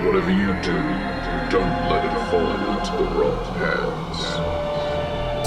whatever you do, don't let it fall into the wrong hands.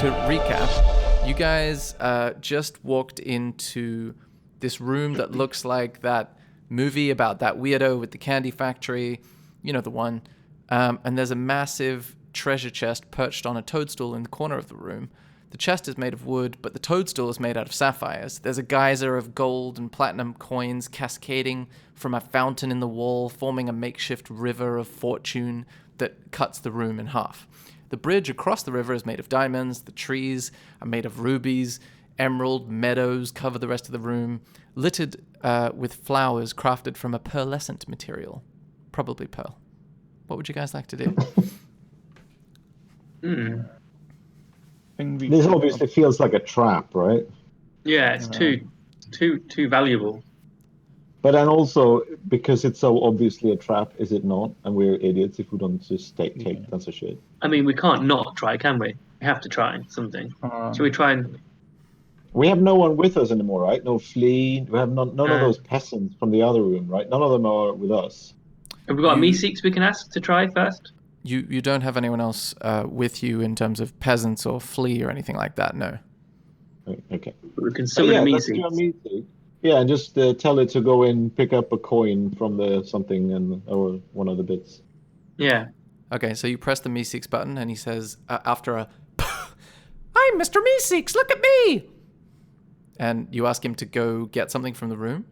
To recap, you guys just walked into this room that looks like that movie about that weirdo with the candy factory. You know the one. And there's a massive treasure chest perched on a toadstool in the corner of the room. The chest is made of wood, but the toadstool is made out of sapphires. There's a geyser of gold and platinum coins cascading from a fountain in the wall, forming a makeshift river of fortune that cuts the room in half. The bridge across the river is made of diamonds. The trees are made of rubies. Emerald meadows cover the rest of the room, littered with flowers crafted from a pearlescent material, probably pearl. What would you guys like to do? This obviously feels like a trap, right? Yeah, it's too valuable. But then also, because it's so obviously a trap, is it not? And we're idiots if we don't just take tons of shit. I mean, we can't not try, can we? We have to try something. Should we try and... We have no one with us anymore, right? No flea. We have none of those peasants from the other room, right? None of them are with us. Have we got a Meeseeks we can ask to try first? You don't have anyone else with you in terms of peasants or flea or anything like that, no. Okay. But we can summon a Meeseeks. Yeah, and just tell it to go in, pick up a coin from the something or one of the bits. Yeah. Okay, so you press the Meeseeks button, and he says, after a, "I'm Mr. Meeseeks, look at me!" And you ask him to go get something from the room?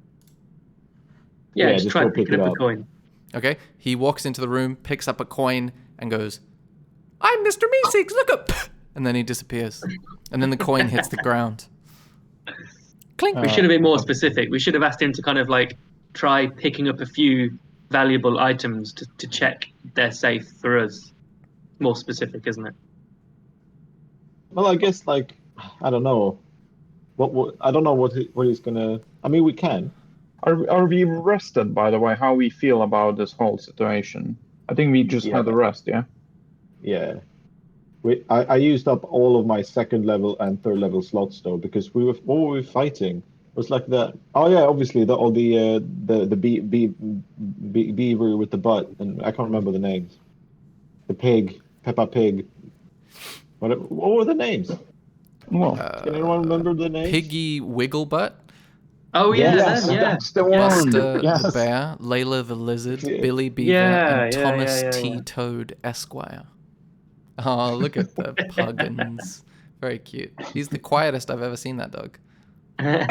Yeah, just try picking up a coin. Okay, he walks into the room, picks up a coin, and goes, "I'm Mr. Meeseeks, look up!" And then he disappears. And then the coin hits the ground. Clink. We should have been more specific. We should have asked him to kind of like try picking up a few valuable items to check they're safe for us. More specific, isn't it? Well, I guess I don't know. I don't know what he's gonna. I mean, we can. Are we rested, by the way? How we feel about this whole situation? I think we just had a rest, yeah. Yeah. I used up all of my second level and third level slots though, because what were we fighting? It was like that. Oh yeah, obviously the beaver with the butt, and I can't remember the names. The pig, Peppa Pig. What were the names? Well, can anyone remember the names? Piggy Wigglebutt. Oh yeah, that's the one. Buster the bear, Layla the lizard, Billy Beaver, and Thomas T. Toad Esquire. Oh, look at the puggins. Very cute. He's the quietest I've ever seen that dog. I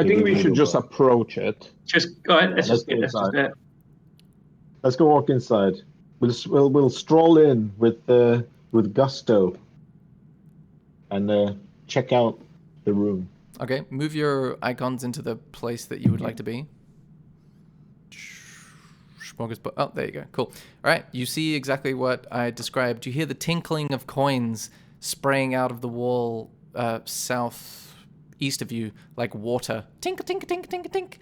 think we should just approach it. Just go ahead. Let's just Let's go walk inside. We'll stroll in with gusto and check out the room. Okay, move your icons into the place that you would like to be. Oh, there you go. Cool. All right, you see exactly what I described. You hear the tinkling of coins spraying out of the wall southeast of you like water. Tink, tink, tink, tink, tink.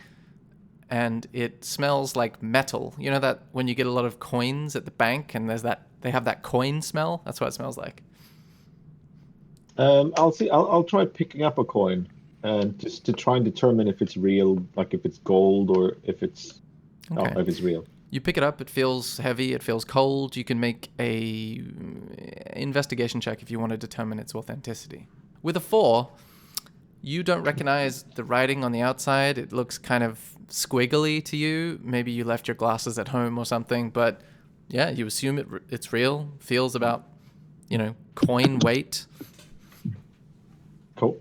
And it smells like metal. You know that when you get a lot of coins at the bank and they have that coin smell? That's what it smells like. I'll see. I'll try picking up a coin just to try and determine if it's real, like if it's gold or if it's if it's real. You pick it up. It feels heavy. It feels cold. You can make a investigation check if you want to determine its authenticity. With a 4, you don't recognize the writing on the outside. It looks kind of squiggly to you. Maybe you left your glasses at home or something. But yeah, you assume it's real. Feels about, coin weight. Cool.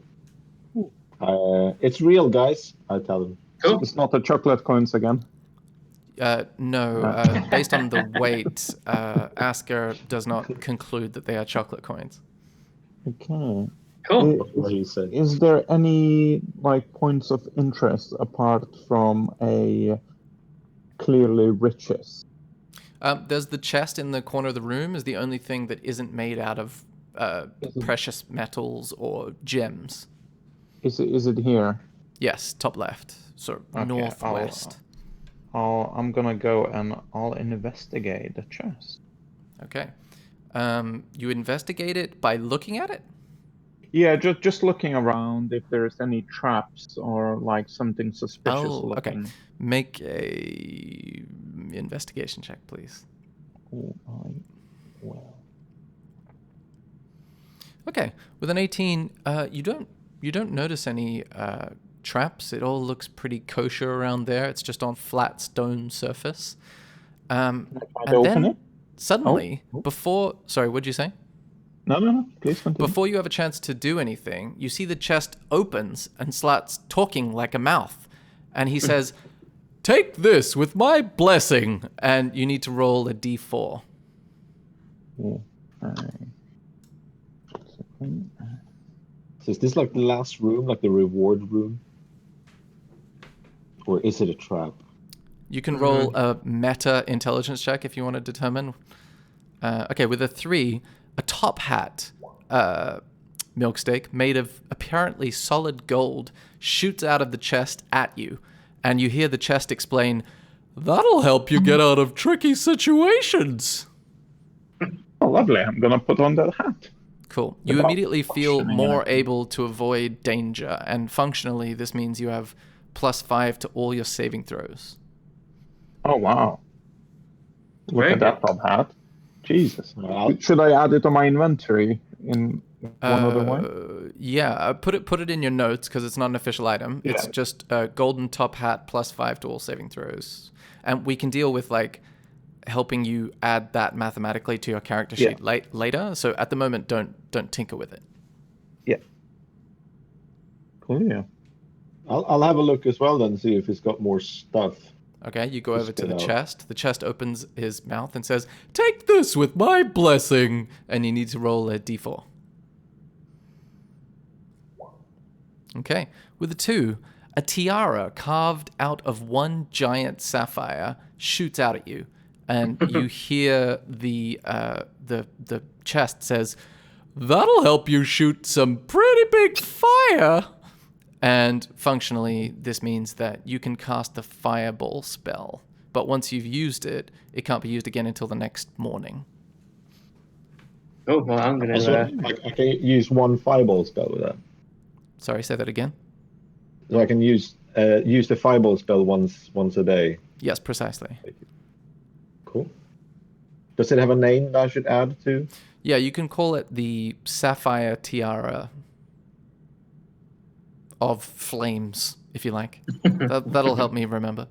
It's real, guys. I tell them. Cool. It's not the chocolate coins again. No. Based on the weight, Asker does not conclude that they are chocolate coins. Okay. Cool. Is there any points of interest apart from a clearly riches? There's the chest in the corner of the room is the only thing that isn't made out of precious metals or gems. Is it here? Yes, top left, sort of northwest. I'm gonna go and I'll investigate the chest. Okay. You investigate it by looking at it? Yeah, just looking around if there's any traps or like something suspicious Oh, okay. looking. Make a investigation check, please. Oh, I will. Okay, with an 18, you don't notice any traps. It all looks pretty kosher around there. It's just on flat stone surface. Can I try to And open then it? suddenly, Oh. before, sorry, what'd you say? No. Please continue. Before you have a chance to do anything, you see the chest opens and starts talking like a mouth. And he says, "Take this with my blessing." And you need to roll a d4. So is this like the last room, like the reward room? Or is it a trap? You can roll a meta intelligence check if you want to determine. Okay, with a 3, a top hat milk steak made of apparently solid gold shoots out of the chest at you. And you hear the chest explain, "That'll help you get out of tricky situations." Oh, lovely. I'm going to put on that hat. Cool. You Without immediately feel questioning more anything. able to avoid danger. And functionally, this means you have +5 to all your saving throws. Oh, wow. Look Very at that top hat. Jesus. Wow. Should I add it to my inventory in one other way? Yeah, put it in your notes because it's not an official item. It's Yeah. just a golden top hat +5 to all saving throws. And we can deal with like helping you add that mathematically to your character sheet later. So at the moment, don't tinker with it. Yeah. Cool, yeah. I'll have a look as well then, see if it's got more stuff. Okay, you go over to spit the out. chest. The chest opens his mouth and says, "Take this with my blessing." And you need to roll a d4. Okay, with a 2, a tiara carved out of one giant sapphire shoots out at you. And you hear the chest says, "That'll help you shoot some pretty big fire." And functionally, this means that you can cast the fireball spell. But once you've used it, it can't be used again until the next morning. Oh, well, I'm going Also, to... I can use one fireball spell with that. Sorry, say that again? So I can use the fireball spell once a day. Yes, precisely. Cool. Does it have a name that I should add to? Yeah, you can call it the Sapphire Tiara of Flames, if you like. That'll help me remember.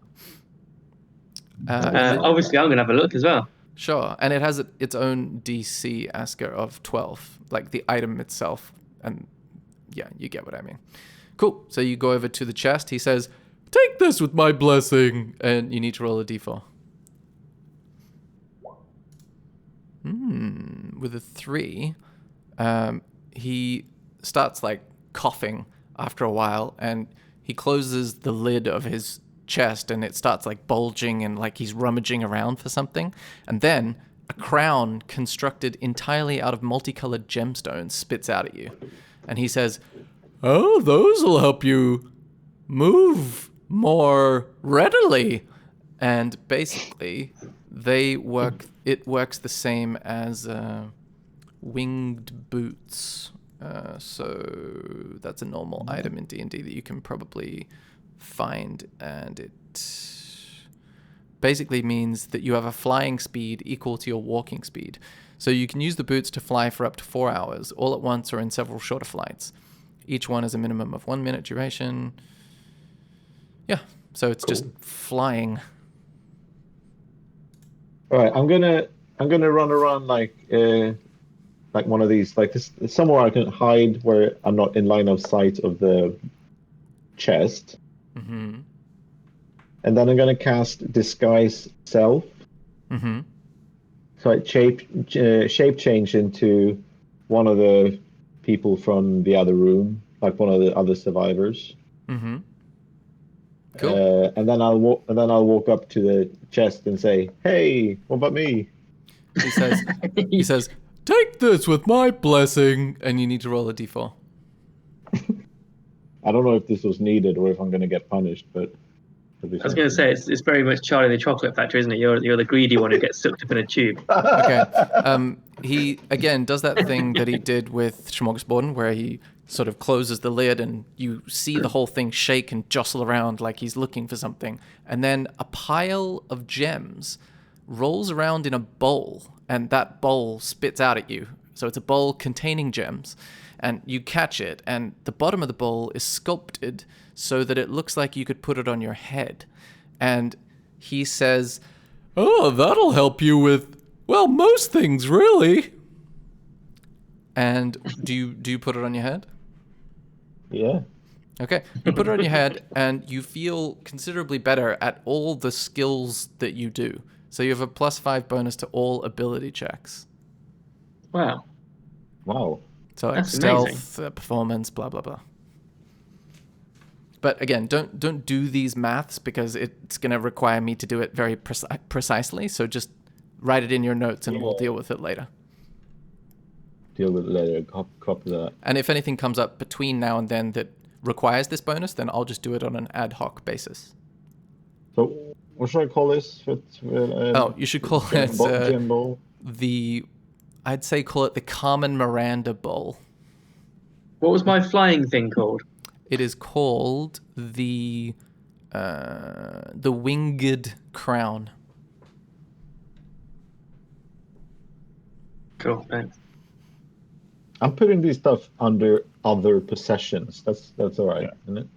obviously, I'm going to have a look as well. Sure, and it has its own DC, Asker, of 12, like the item itself. And yeah, you get what I mean. Cool, so you go over to the chest. He says, "Take this with my blessing," and you need to roll a d4. With a 3, he starts like coughing after a while, and he closes the lid of his chest, and it starts like bulging and like he's rummaging around for something. And then a crown constructed entirely out of multicolored gemstones spits out at you. And he says, "Oh, those will help you move more readily." And basically, it works the same as winged boots. So that's a normal item in D&D that you can probably find, and it basically means that you have a flying speed equal to your walking speed. So you can use the boots to fly for up to 4 hours, all at once or in several shorter flights. Each one has a minimum of 1 minute duration. Yeah, so it's just flying. All right, I'm gonna run around like one of these, like this, somewhere I can hide where I'm not in line of sight of the chest. Mm-hmm. And then I'm gonna cast Disguise Self. Mm-hmm. So I shape change into one of the people from the other room, like one of the other survivors. Mm-hmm. Cool. And then I'll walk up to the chest and say, "Hey, what about me?" He says, "Take this with my blessing," and you need to roll a d4. I don't know if this was needed or if I'm gonna get punished, but I was going to say it's very much Charlie and the Chocolate Factory, isn't it? You're the greedy one who gets sucked up in a tube. Okay. He again does that thing that he did with Smorgasborden, where he sort of closes the lid and you see the whole thing shake and jostle around like he's looking for something, and then a pile of gems rolls around in a bowl, and that bowl spits out at you. So it's a bowl containing gems, and you catch it, and the bottom of the bowl is sculpted so that it looks like you could put it on your head. And he says, "Oh, that'll help you with, well, most things, really." And do you put it on your head? Yeah. Okay, you put it on your head, and you feel considerably better at all the skills that you do. So you have a +5 bonus to all ability checks. Wow. Wow. So like That's stealth, performance, blah blah blah. But again, don't do these maths because it's going to require me to do it very precisely. So just write it in your notes, and we'll deal with it later. Deal with it later. Copy that. And if anything comes up between now and then that requires this bonus, then I'll just do it on an ad hoc basis. So, what should I call this? You should call it Gem Bowl? I'd say call it the Carmen Miranda Bowl. What was my flying thing called? It is called the Winged Crown. Cool, thanks. I'm putting these stuff under other possessions. That's all right, isn't it?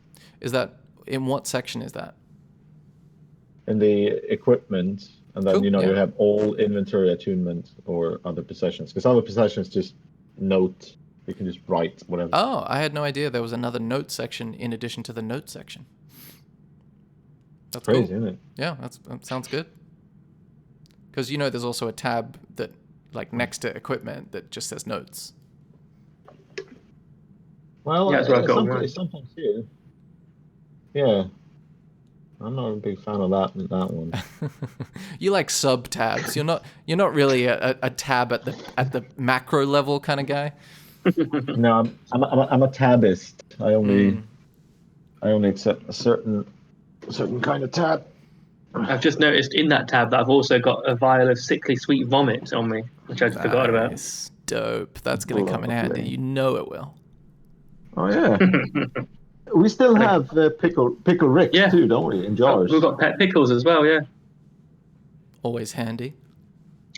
Is that in what section is that? In the equipment, and then Cool, you yeah. have all inventory attunement or other possessions. Because other possessions just note. You can just write whatever. Oh, I had no idea there was another note section in addition to the note section. That's Crazy, cool. isn't it? Yeah, that sounds good. Because there's also a tab that, like, next to equipment that just says notes. Well, Yeah, that's what I've got. sometimes here. Yeah. I'm not a big fan of that one. You like sub tabs. You're not really a tab at the macro level kind of guy. No, I'm a tabist. I only accept a certain kind of tab. I've just noticed in that tab that I've also got a vial of sickly sweet vomit on me, which I forgot about. Nice. Dope. That's gonna come in handy. You know it will. Oh yeah. We still have pickle Rick too, don't we? In jars. We've got pet pickles as well, yeah. Always handy.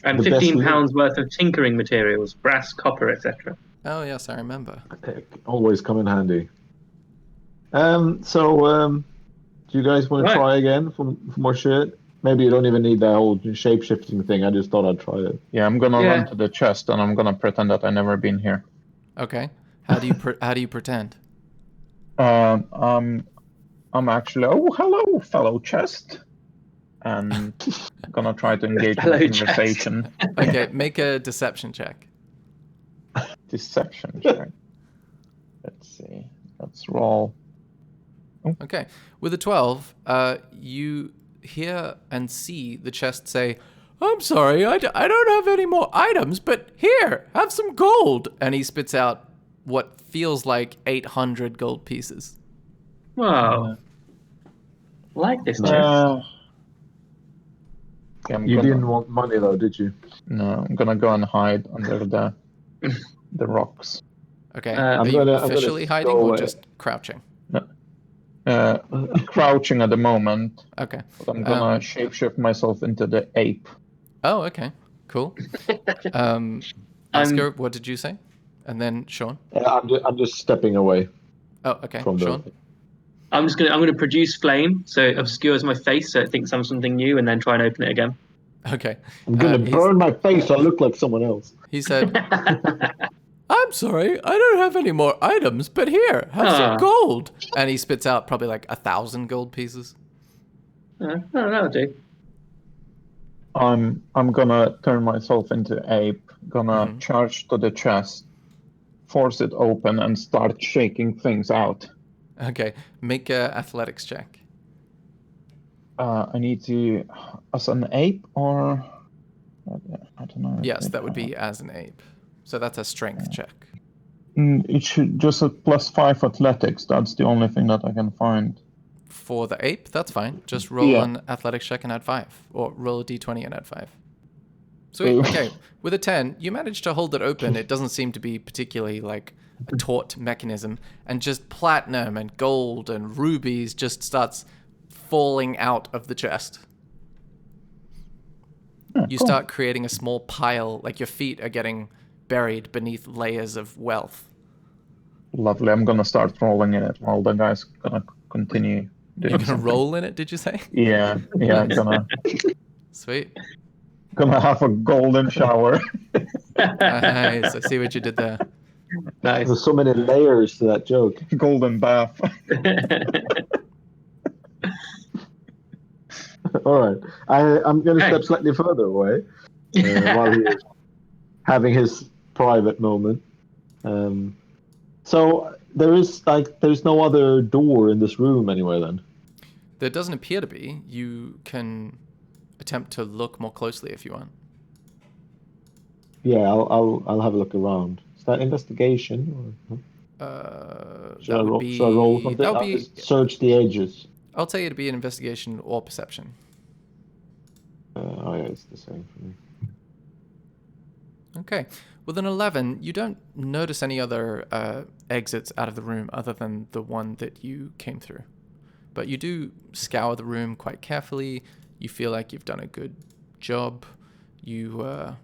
And The £15 best worth of tinkering materials, brass, copper, etc. Oh yes, I remember. Always come in handy. Do you guys want to try again for more shit? Maybe you don't even need that whole shape-shifting thing. I just thought I'd try it. Yeah, I'm gonna run to the chest and I'm gonna pretend that I've never been here. Okay. How do you pretend? I'm actually. Oh, hello, fellow chest. And I'm gonna try to engage in a conversation. Okay, make a deception check. Deception check. Let's see. Let's roll. Okay. With a 12, you hear and see the chest say, "I'm sorry, I don't have any more items, but here, have some gold." And he spits out what feels like 800 gold pieces. Wow. Like this chest. Yeah, You didn't want money though, did you? No, I'm gonna go and hide under the rocks. Okay. I'm Are you gonna officially go hiding or away. just crouching? Crouching at the moment. Okay. But I'm gonna shapeshift myself into the ape. Oh, okay. Cool. Oscar, what did you say? And then Sean? I'm just stepping away. Oh, okay. From Sean? I'm gonna produce flame so it obscures my face so it thinks I'm something new and then try and open it again. Okay. I'm gonna burn my face so I look like someone else. He said, "I'm sorry, I don't have any more items, but here, have some gold." And he spits out probably like 1,000 gold pieces. That'll do. I'm gonna turn myself into ape, gonna charge to the chest, force it open, and start shaking things out. Okay, make a athletics check. I need to, as an ape, or I don't know. Yes, that would be as an ape. So that's a strength check. It should just a +5 athletics. That's the only thing that I can find. For the ape, that's fine. Just roll Yeah. an athletics check and add 5. Or roll a d20 and add 5. Sweet. Ooh. Okay. With a 10, you manage to hold it open. It doesn't seem to be particularly like a taut mechanism. And just platinum and gold and rubies just starts falling out of the chest. You cool. start creating a small pile, like your feet are getting buried beneath layers of wealth. Lovely. I'm gonna start rolling in it while the guy's gonna continue doing You're gonna something. roll in it, did you say? Yeah, Nice. Sweet. Sweet. Gonna have a golden shower. Nice. I see what you did there. Nice. There's so many layers to that joke. Golden bath. All right, I'm going to Okay. step slightly further away while he is having his private moment. So there's no other door in this room anywhere then. There doesn't appear to be. You can attempt to look more closely if you want. Yeah, I'll have a look around. Is that investigation? Or, should I roll something? that would I'll be. just search the edges. I'll tell you to be an investigation or perception. Oh yeah, it's the same for me. Okay. With an 11, you don't notice any other exits out of the room other than the one that you came through. But you do scour the room quite carefully. You feel like you've done a good job. You're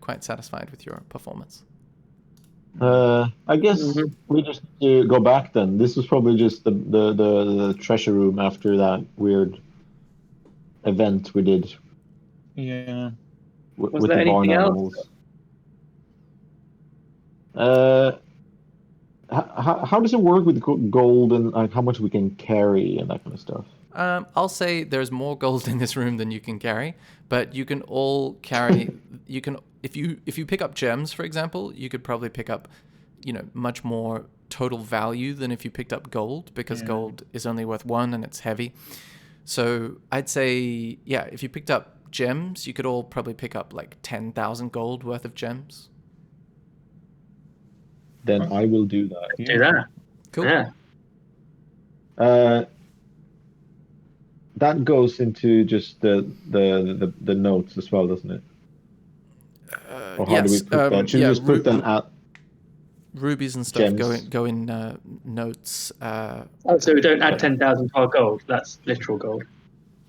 quite satisfied with your performance. I guess we just go back then. This was probably just the treasure room after that weird event we did Yeah. with there the barn anything else? animals. How does it work with gold and like how much we can carry and that kind of stuff? I'll say there's more gold in this room than you can carry, but you can all carry. You can if you pick up gems, for example, you could probably pick up, much more total value than if you picked up gold because gold is only worth 1 and it's heavy. So I'd say, if you picked up gems, you could all probably pick up like 10,000 gold worth of gems. Then I will do that. Do that. Cool. Yeah. That goes into just the notes as well, doesn't it? Or how do we put that? Should we just put them at rubies and stuff gems? go in notes. So we don't add 10,000 to our gold. That's literal gold.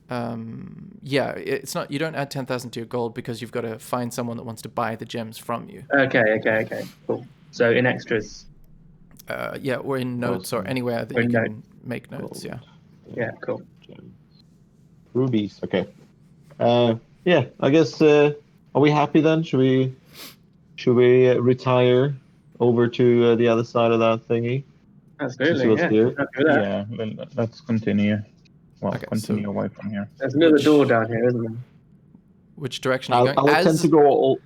It's not. You don't add 10,000 to your gold because you've got to find someone that wants to buy the gems from you. Okay. Cool. So in extras. Or in notes or anywhere that you can make notes. Gold. Yeah. Cool. Gems. Rubies. Okay. I guess. Are we happy then? Should we retire over to the other side of that thingy? Absolutely. Let's do Yeah. it. Let's do that. Yeah, let's continue. Well, Okay, continue so- away from here. There's another door down here, isn't there? Which direction are you I'll going? attempt to go all.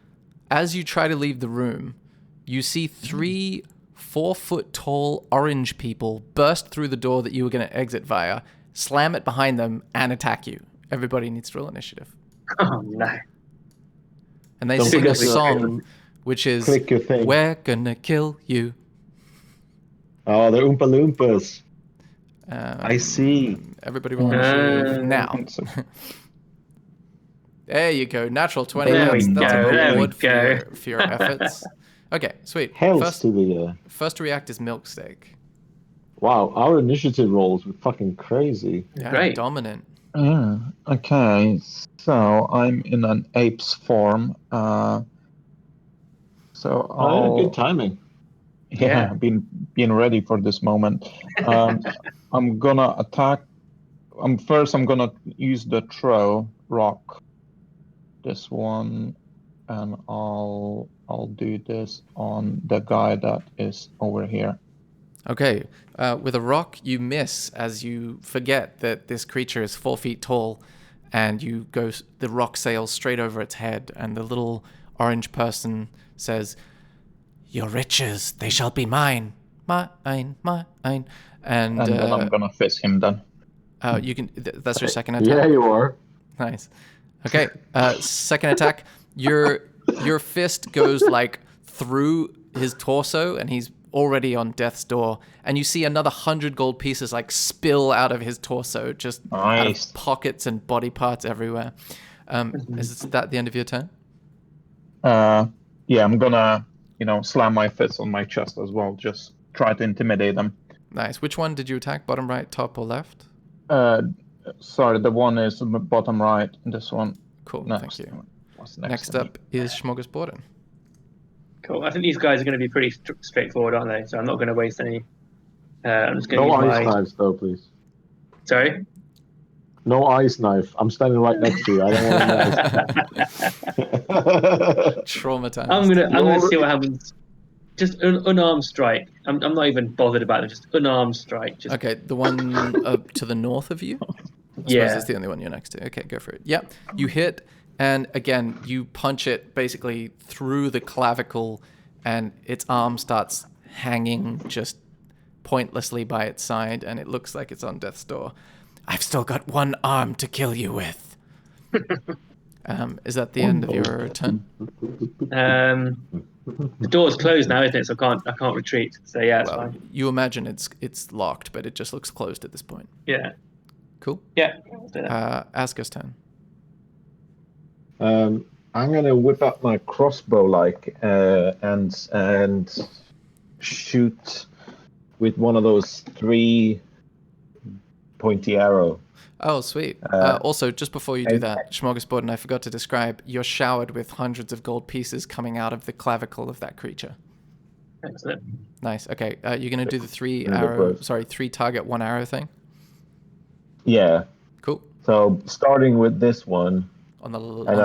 As you try to leave the room, you see 3 4-foot-tall orange people burst through the door that you were going to exit via, slam it behind them, and attack you. Everybody needs to roll initiative. Oh no. And they Don't sing a forget to song, which is, click your thing. "We're gonna kill you." Oh, they're Oompa Loompas. I see. Everybody roll initiative now. So- There you go. Natural 20. There we That's go, an there we award go. for your efforts. Okay, sweet. Hells to the. First to react is Milksteak. Wow, our initiative rolls were fucking crazy. Yeah, Great. dominant. Yeah. Okay. So I'm in an ape's form. So Oh, yeah, good timing. Yeah, been ready for this moment. I'm gonna attack. I'm gonna use the throw rock. This one, and I'll do this on the guy that is over here. Okay, with a rock, you miss as you forget that this creature is 4 feet tall, and the rock sails straight over its head, and the little orange person says, "Your riches, they shall be mine, mine." And And then I'm gonna fist him then. you can. That's your second attack. Yeah, you are. Nice. Okay, second attack. Your fist goes like through his torso, and he's already on death's door, and you see another 100 gold pieces like spill out of his torso, just out Nice. of pockets and body parts everywhere. Is that the end of your turn? Yeah, I'm gonna, slam my fist on my chest as well. Just try to intimidate them. Nice. Which one did you attack? Bottom right, top, or left? Sorry, the one is bottom right. This one. Cool, Next. thank you. What's Next to me? up is Smorgasborden. Cool. I think these guys are going to be pretty straightforward, aren't they? So I'm not going to waste any. I'm just going to No use ice my. knives, though, please. Sorry. No ice knife. I'm standing right next to you. I don't want to. Traumatized. I'm gonna see what happens. Just an unarmed strike. I'm not even bothered about it. Just unarmed strike. Just Okay, the one to the north of you? I suppose Yeah. it's the only one you're next to. Okay, go for it. Yep, you hit, and again, you punch it basically through the clavicle, and its arm starts hanging just pointlessly by its side, and it looks like it's on death's door. I've still got one arm to kill you with. Is that the end of your turn? The door's closed now, isn't it? So I can't retreat. So yeah, it's Well, fine. you imagine it's locked, but it just looks closed at this point. Yeah. Cool. Yeah. Let's do that. Aska's turn. I'm gonna whip out my crossbow, and shoot with one of those 3 pointy arrow. Oh, sweet. Also, just before you do that, Smorgasborden, I forgot to describe, you're showered with hundreds of gold pieces coming out of the clavicle of that creature. Excellent. Nice. Okay, you're going to do the 3 target 1 arrow thing? Yeah. Cool. So starting with this one. On the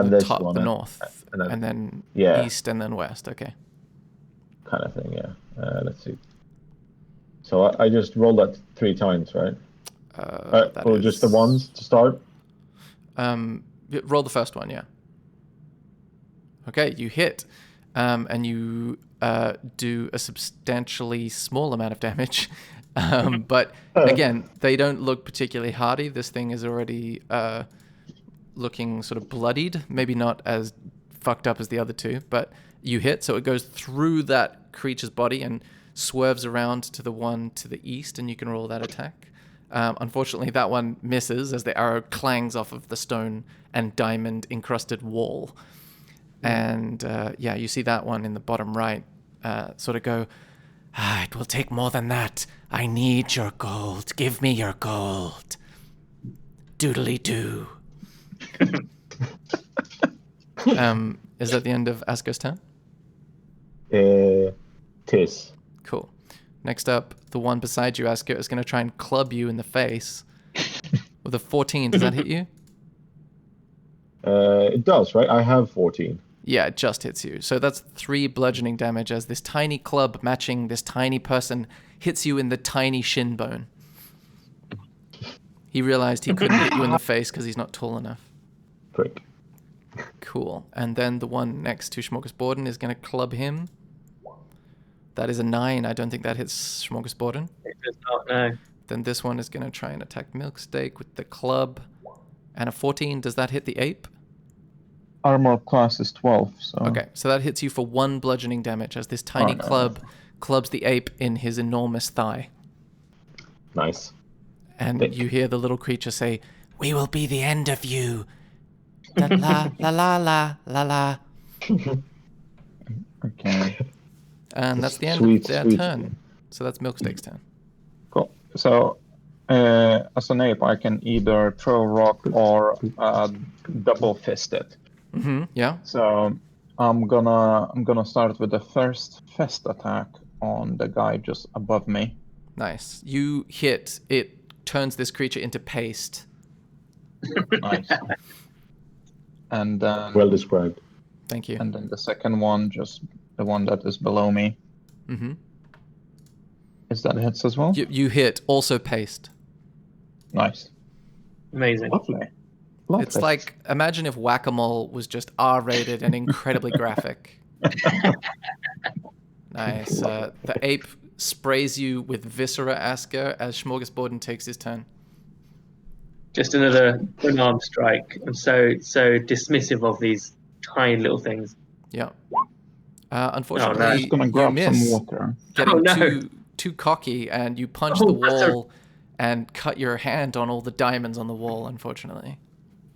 this top, one, the north, and then yeah. east, and then west. Okay. Kind of thing, yeah. Let's see. So I just rolled that 3 times, right? Or just the ones to start? Roll the first one, yeah. Okay, you hit, and you do a substantially small amount of damage. But again, they don't look particularly hardy. This thing is already looking sort of bloodied. Maybe not as fucked up as the other 2, but you hit, so it goes through that creature's body and swerves around to the one to the east, and you can roll that attack. Unfortunately, that one misses as the arrow clangs off of the stone and diamond-encrusted wall. And you see that one in the bottom right sort of go, it will take more than that. I need your gold. Give me your gold. Doodly-doo. Is that the end of Aska's turn? Tis. Cool. Next up, the one beside you, Aska, is going to try and club you in the face with a 14. Does that hit you? It does, right? I have 14. Yeah, it just hits you. So that's 3 bludgeoning damage as this tiny club matching this tiny person hits you in the tiny shin bone. He realized he couldn't hit you in the face because he's not tall enough. Prick. Cool. And then the one next to Smorgasborden is going to club him. That is a 9. I don't think that hits Smorgasborden. It does not, no. Then this one is going to try and attack Milksteak with the club. And a 14, does that hit the ape? Armor class is 12, so... Okay, so that hits you for 1 bludgeoning damage as this tiny club clubs the ape in his enormous thigh. Nice. And you hear the little creature say, "We will be the end of you. La la la la la la la." Okay. And that's the end Sweet, of their sweet. turn. So that's Milksteak's turn. Cool. So, as an ape, I can either throw a rock or double fist it. Mm-hmm. Yeah. So I'm gonna start with the first fist attack on the guy just above me. Nice. You hit. It turns this creature into paste. Nice. And then Well described. Thank you. And then the second one, just the one that is below me. Mm-hmm. Is that hits as well? You hit. Also paste. Nice. Amazing. Lovely. It's like, imagine if Whack-A-Mole was just R-rated and incredibly graphic. Nice. The ape sprays you with viscera, Asker, as Smorgasborden takes his turn. Just another unarmed strike. I'm so dismissive of these tiny little things. Yeah. Unfortunately, I'm just gonna you grab some miss, water. getting Oh, no. too cocky, and you punch Oh, the that's wall and cut your hand on all the diamonds on the wall, unfortunately.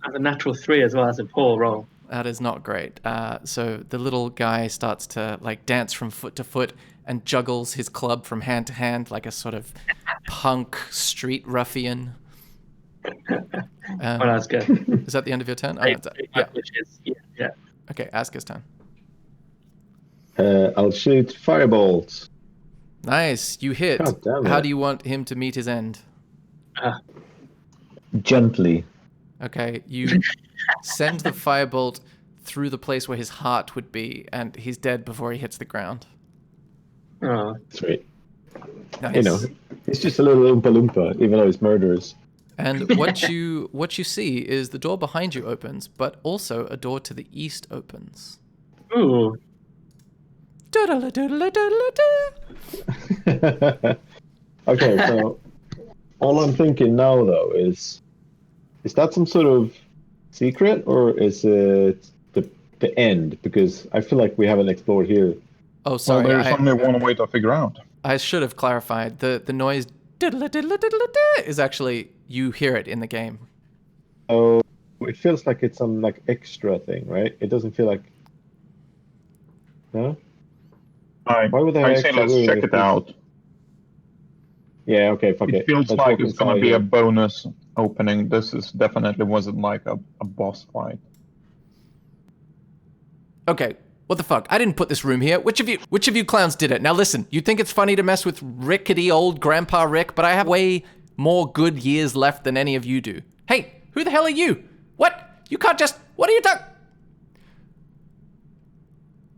That's a natural 3 as well. That's a poor roll. That is not great. So the little guy starts to like dance from foot to foot and juggles his club from hand to hand like a sort of punk street ruffian. Well, that's good. Is that the end of your turn? Yeah. Yeah. Okay, Asker's turn. I'll shoot firebolts. Nice, you hit. God damn How it. do you want him to meet his end? Gently. Okay, you send the firebolt through the place where his heart would be, and he's dead before he hits the ground. Oh. Sweet. Nice. You know, he's just a little Oompa Loompa, even though he's murderous. And what you see is the door behind you opens, but also a door to the east opens. Ooh. Okay, so all I'm thinking now, though, is that some sort of secret, or is it the end? Because I feel like we haven't explored here. Oh, Well, sorry. there's only one way to figure out. I should have clarified. The noise is actually, you hear it in the game. Oh, it feels like it's some like extra thing, right? It doesn't feel like. No. Why would they I say actually let's do check if it out. Yeah. Okay. Fuck it. It feels Let's like walk it's gonna inside be a here. bonus opening. This is definitely wasn't like a boss fight. Okay, what the fuck? I didn't put this room here. Which of you clowns did it? Now listen, you think it's funny to mess with rickety old Grandpa Rick, but I have way more good years left than any of you do. Hey, who the hell are you? What? You can't just... What are you doing?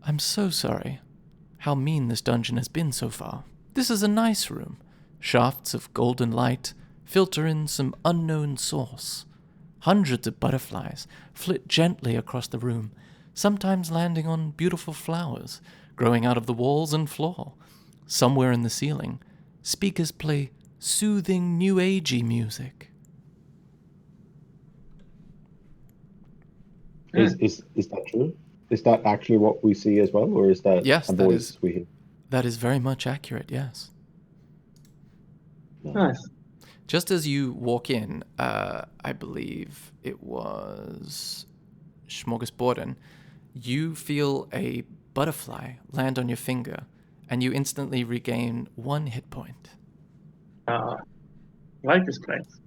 I'm so sorry how mean this dungeon has been so far. This is a nice room. Shafts of golden light filter in some unknown source. Hundreds of butterflies flit gently across the room, sometimes landing on beautiful flowers growing out of the walls and floor. Somewhere in the ceiling, speakers play soothing new agey music. Is that true? Is that actually what we see as well, or is that Yes, a that voice is- we hear? That is very much accurate, yes. Nice. Just as you walk in, I believe it was Smorgasborden, you feel a butterfly land on your finger, and you instantly regain 1 hit point. I like this place.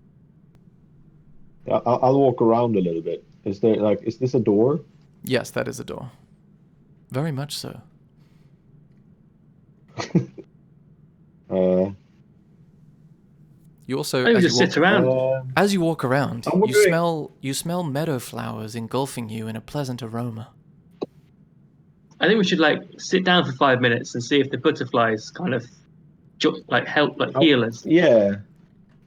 I'll walk around a little bit. Is this a door? Yes, that is a door. Very much so. You also, Maybe as just you walk, sit around. as you walk around, I'm you wondering- smell meadow flowers engulfing you in a pleasant aroma. I think we should sit down for 5 minutes and see if the butterflies kind of help heal us. Yeah.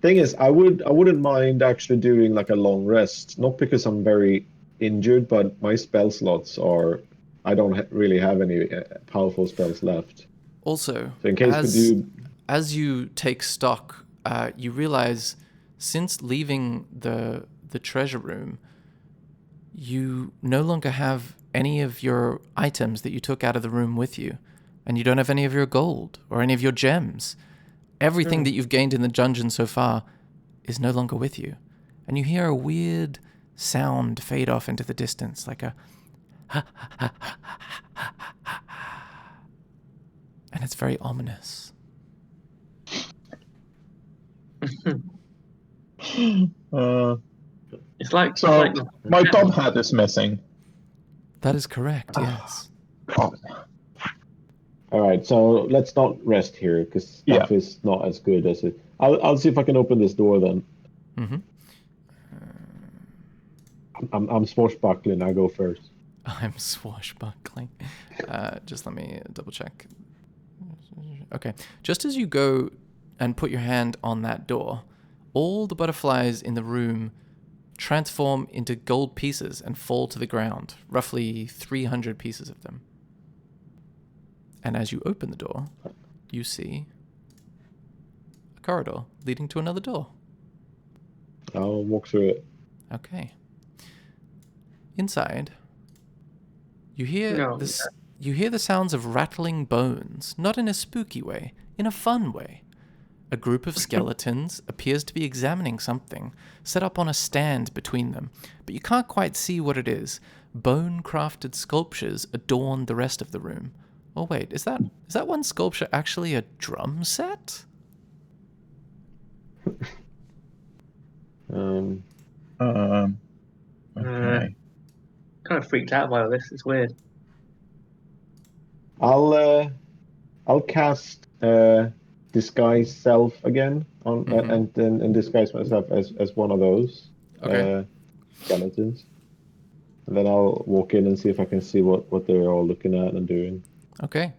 Thing is, I wouldn't mind actually doing like a long rest. Not because I'm very injured, but my spell slots are. I don't really have any powerful spells left. Also, So in case we do. as you take stock, you realize since leaving the treasure room, you no longer have any of your items that you took out of the room with you, and you don't have any of your gold or any of your gems. Everything that you've gained in the dungeon so far is no longer with you, and you hear a weird sound fade off into the distance, like a and it's very ominous. It's like So my top hat is missing. That is correct, yes. Oh, All right, so let's not rest here because stuff is not as good as it. I'll see if I can open this door then. Mm-hmm. I'm swashbuckling. I go first. I'm swashbuckling. Just let me double check. Okay. Just as you go and put your hand on that door, all the butterflies in the room transform into gold pieces and fall to the ground, roughly 300 pieces of them. And as you open the door, you see a corridor leading to another door. I'll walk through it. Okay. Inside, you hear No. You hear the sounds of rattling bones, not in a spooky way, in a fun way. A group of skeletons appears to be examining something, set up on a stand between them, but you can't quite see what it is. Bone-crafted sculptures adorn the rest of the room. Oh wait, is that one sculpture actually a drum set? Okay. Kind of freaked out by all this. It's weird. I'll cast disguise self again on and disguise myself as one of those skeletons. And then I'll walk in and see if I can see what they're all looking at and doing. Okay.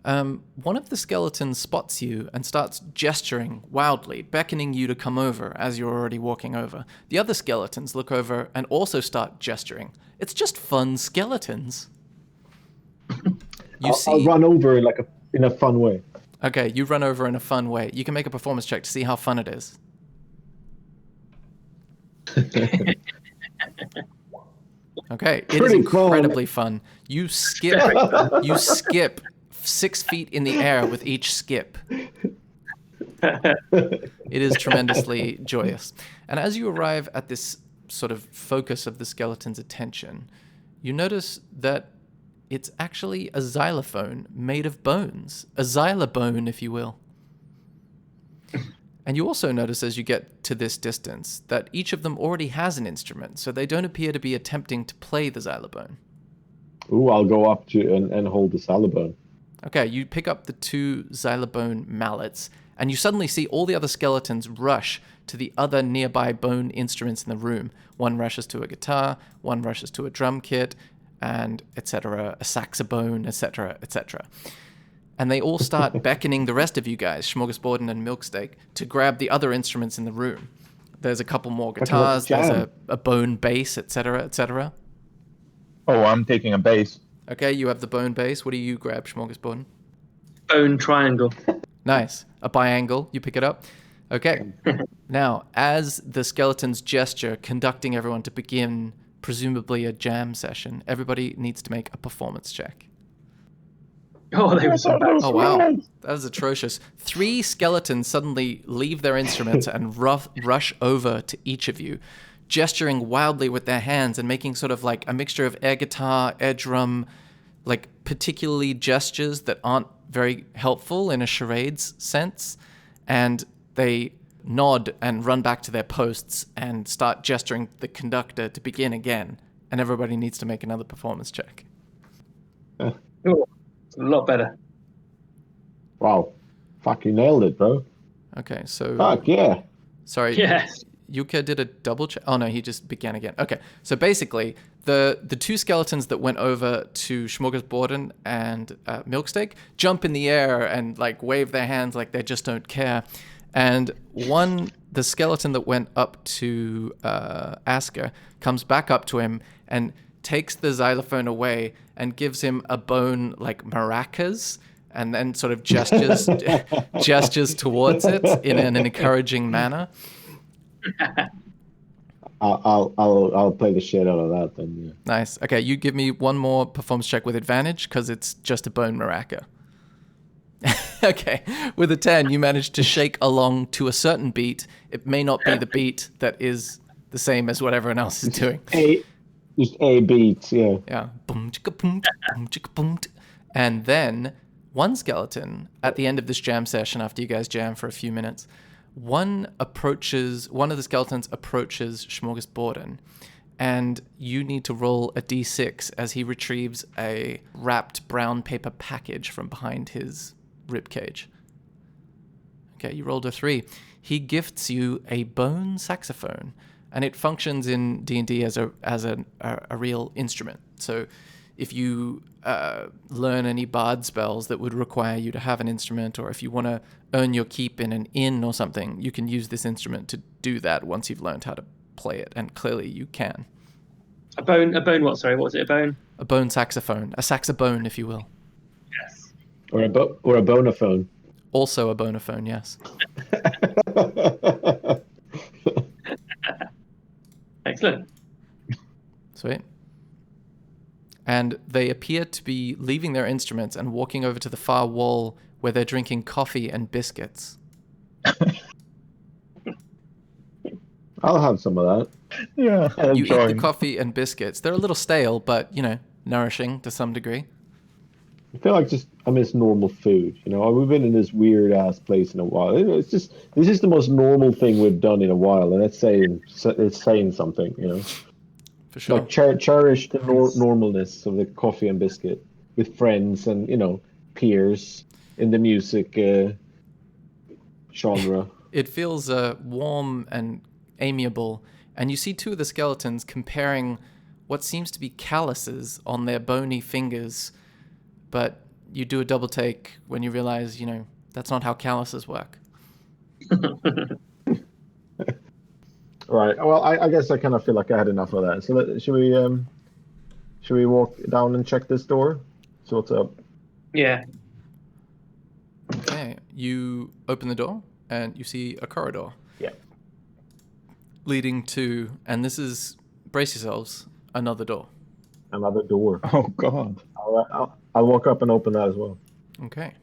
One of the skeletons spots you and starts gesturing wildly, beckoning you to come over as you're already walking over. The other skeletons look over and also start gesturing. It's just fun skeletons. I'll run over in a fun way. Okay, you run over in a fun way. You can make a performance check to see how fun it is. Okay, it is incredibly fun. You skip 6 feet in the air with each skip. It is tremendously joyous. And as you arrive at this sort of focus of the skeleton's attention, you notice that it's actually a xylophone made of bones. A xylobone, if you will. And you also notice as you get to this distance that each of them already has an instrument, so they don't appear to be attempting to play the xylophone. Ooh, I'll go up to and hold the xylophone. Okay, you pick up the 2 xylophone mallets, and you suddenly see all the other skeletons rush to the other nearby bone instruments in the room. One rushes to a guitar, one rushes to a drum kit, and etc., a saxophone, etc., etc. And they all start beckoning the rest of you guys, Smorgasborden and Milksteak, to grab the other instruments in the room. There's a couple more guitars, there's a bone bass, etc., etc. Oh, I'm taking a bass. Okay, you have the bone bass. What do you grab, Smorgasborden? Bone triangle. Nice. A biangle. You pick it up. Okay. Now, as the skeletons gesture, conducting everyone to begin presumably a jam session, everybody needs to make a performance check. Oh, they were so bad. Oh, wow. That is atrocious. 3 skeletons suddenly leave their instruments and rush over to each of you, gesturing wildly with their hands and making sort of like a mixture of air guitar, air drum, like particularly gestures that aren't very helpful in a charades sense. And they nod and run back to their posts and start gesturing the conductor to begin again. And everybody needs to make another performance check. Oh, it's a lot better. Wow. Fucking nailed it, bro. Okay, so... Fuck, yeah. Sorry. Yes. Yuka did a double check. Oh, no, he just began again. Okay, so basically, the 2 skeletons that went over to Smorgasborden and Milksteak jump in the air and like wave their hands like they just don't care. And the skeleton that went up to Asker comes back up to him and takes the xylophone away and gives him a bone like maracas, and then sort of gestures towards it in an encouraging manner. I'll play the shit out of that then. Yeah. Nice. Okay, you give me one more performance check with advantage because it's just a bone maraca. Okay, with a 10, you manage to shake along to a certain beat. It may not be the beat that is the same as what everyone else is doing. Just a beat, yeah. Yeah. Boom, chicka, boom, boom, chicka, boom. And then one skeleton at the end of this jam session, after you guys jam for a few minutes, one of the skeletons approaches Smorgasborden, and you need to roll a d6 as he retrieves a wrapped brown paper package from behind his ribcage. Okay, you rolled a 3. He gifts you a bone saxophone, and it functions in D&D as a real instrument. So if you learn any bard spells that would require you to have an instrument, or if you want to earn your keep in an inn or something, you can use this instrument to do that once you've learned how to play it, and clearly you can. A bone what? Sorry, what was it, a bone? A bone saxophone. A saxophone, if you will. Yes. Or a bonophone. Also a bonophone, yes. Excellent. Sweet. and they appear to be leaving their instruments and walking over to the far wall where they're drinking coffee and biscuits. I'll have some of that. Yeah, I'll You eat the join. coffee and biscuits. They're a little stale, but, nourishing to some degree. I feel like I miss normal food. We've been in this weird ass place in a while. This is the most normal thing we've done in a while, and it's saying something. For sure. Like cherish the normalness of the coffee and biscuit with friends and peers in the music genre. It feels warm and amiable, and you see two of the skeletons comparing what seems to be calluses on their bony fingers, but you do a double take when you realize, that's not how calluses work. Right. Well, I guess I kind of feel like I had enough of that. So should we walk down and check this door? So what's up? Yeah. Okay, you open the door and you see a corridor. Yeah. Leading to, and this is, brace yourselves, another door. Another door. Oh God. I'll walk up and open that as well. Okay.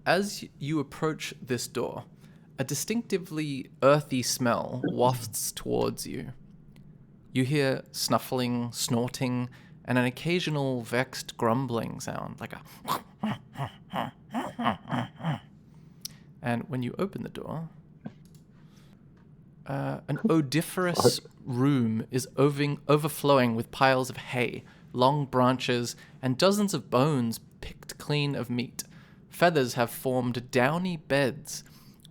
As you approach this door, a distinctively earthy smell wafts towards you. You hear snuffling, snorting, and an occasional vexed grumbling sound, like a... And when you open the door, an odoriferous room is overflowing with piles of hay, long branches, and dozens of bones picked clean of meat. Feathers have formed downy beds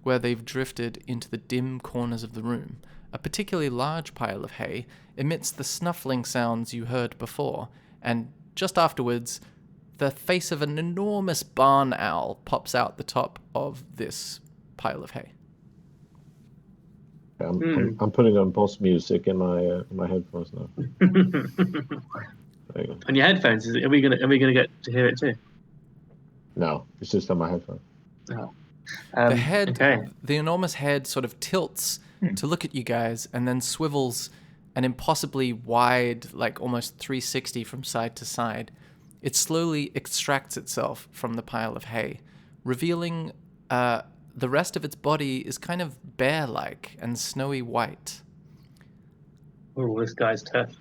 where they've drifted into the dim corners of the room. A particularly large pile of hay emits the snuffling sounds you heard before, and just afterwards, the face of an enormous barn owl pops out the top of this pile of hay. I'm putting on boss music in my headphones now. There you go. On your headphones, are we gonna get to hear it too? No, it's just on my headphones. Oh. The head, Okay. the enormous head sort of tilts to look at you guys and then swivels an impossibly wide, like almost 360 from side to side. It slowly extracts itself from the pile of hay, revealing the rest of its body is kind of bear-like and snowy white. Oh, this guy's tough.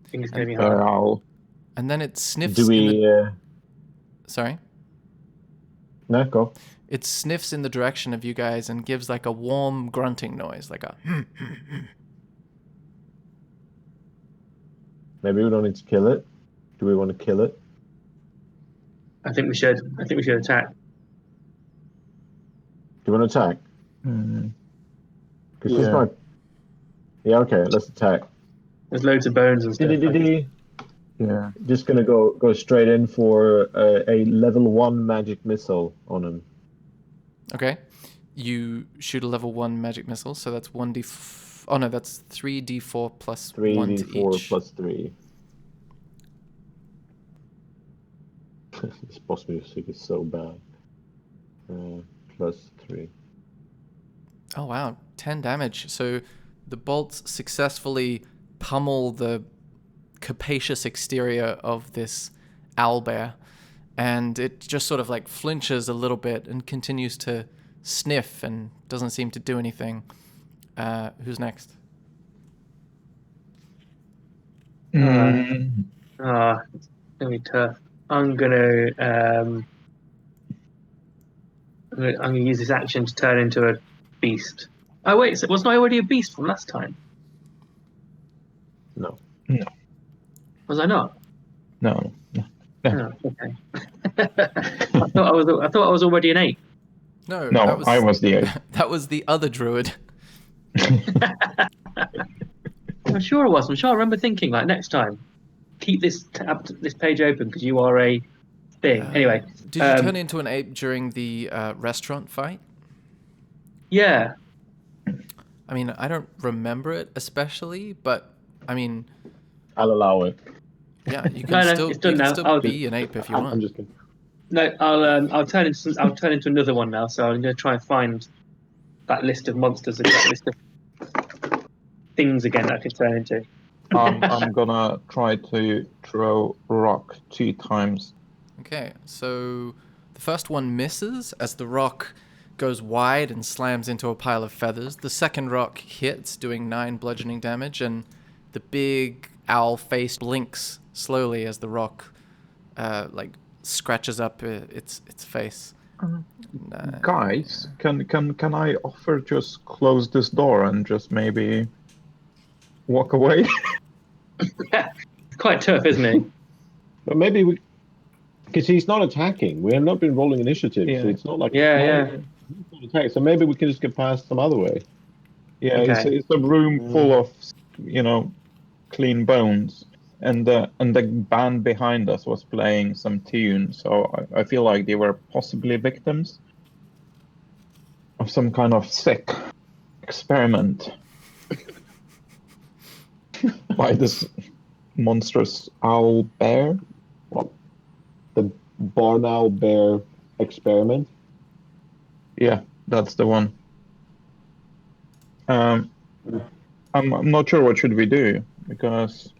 I think it's gonna be Fair hard. owl. And then it sniffs Do we? Sorry? No, go. It sniffs in the direction of you guys and gives like a warm grunting noise, like a... Maybe we don't need to kill it. Do we want to kill it? I think we should attack. Do you want to attack? Hmm. Because this might. Yeah. Okay. Let's attack. There's loads of bones and stuff. Yeah. Just gonna go straight in for a level 1 magic missile on him. Okay. You shoot a level 1 magic missile, so that's 1d... Oh no, that's 3d4 plus 1 to 3d4 each. plus 3. This boss music is so bad. Plus 3. Oh wow, 10 damage. So the bolts successfully pummel the capacious exterior of this owlbear, and it just sort of like flinches a little bit and continues to sniff and doesn't seem to do anything. Who's next? Mm. It's gonna be tough. I'm gonna use this action to turn into a beast. Oh wait, so wasn't I already a beast from last time? No. Was I not? No. Oh, okay. I thought I was already an ape. No, No, that was, I was the ape. that was the other druid. I'm sure I was. I'm sure I remember thinking like next time, keep this page open because you are a thing. Anyway, Did you turn into an ape during the restaurant fight? yeah. I mean, I don't remember it especially, but I mean, I'll allow it. yeah, you can No, still, it's done you can now. still be an ape if you want. I'm just kidding. No, I'll turn into another one now. So I'm going to try and find that list of monsters, that list of things again that I can turn into. I'm gonna try to throw rock 2 times. Okay, so the first one misses as the rock goes wide and slams into a pile of feathers. The second rock hits, doing 9 bludgeoning damage, and the big owl face blinks slowly as the rock, scratches up its face. Guys, can I offer just close this door and just maybe walk away? It's quite tough, isn't he? But maybe we, because he's not attacking. We have not been rolling initiative, so Yeah. it's not like Yeah. he's not attacking. So maybe we can just get past some other way. Yeah, Okay. it's a room full of, clean bones, and the band behind us was playing some tune, so I feel like they were possibly victims of some kind of sick experiment by this monstrous owl bear. Well, the barn owl bear experiment. Yeah, that's the one. I'm not sure what should we do, because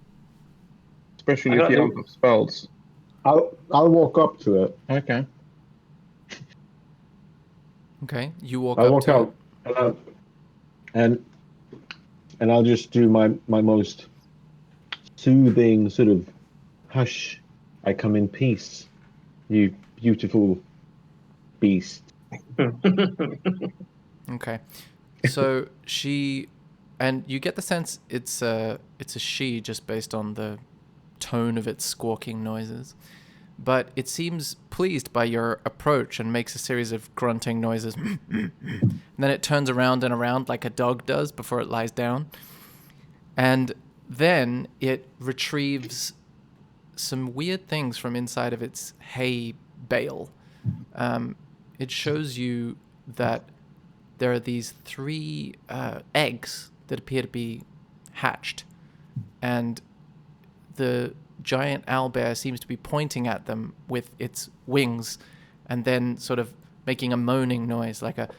especially if got you're the- out of spells. I'll walk up to it. Okay. Okay, you walk I'll up walk to out, and I'll just do my most soothing sort of hush. I come in peace, you beautiful beast. it. Okay, so and you get the sense it's a she just based on the tone of its squawking noises. But it seems pleased by your approach and makes a series of grunting noises. And then it turns around and around like a dog does before it lies down. And then it retrieves some weird things from inside of its hay bale. It shows you that there are these 3 eggs that appear to be hatched. And the giant owlbear seems to be pointing at them with its wings and then sort of making a moaning noise like a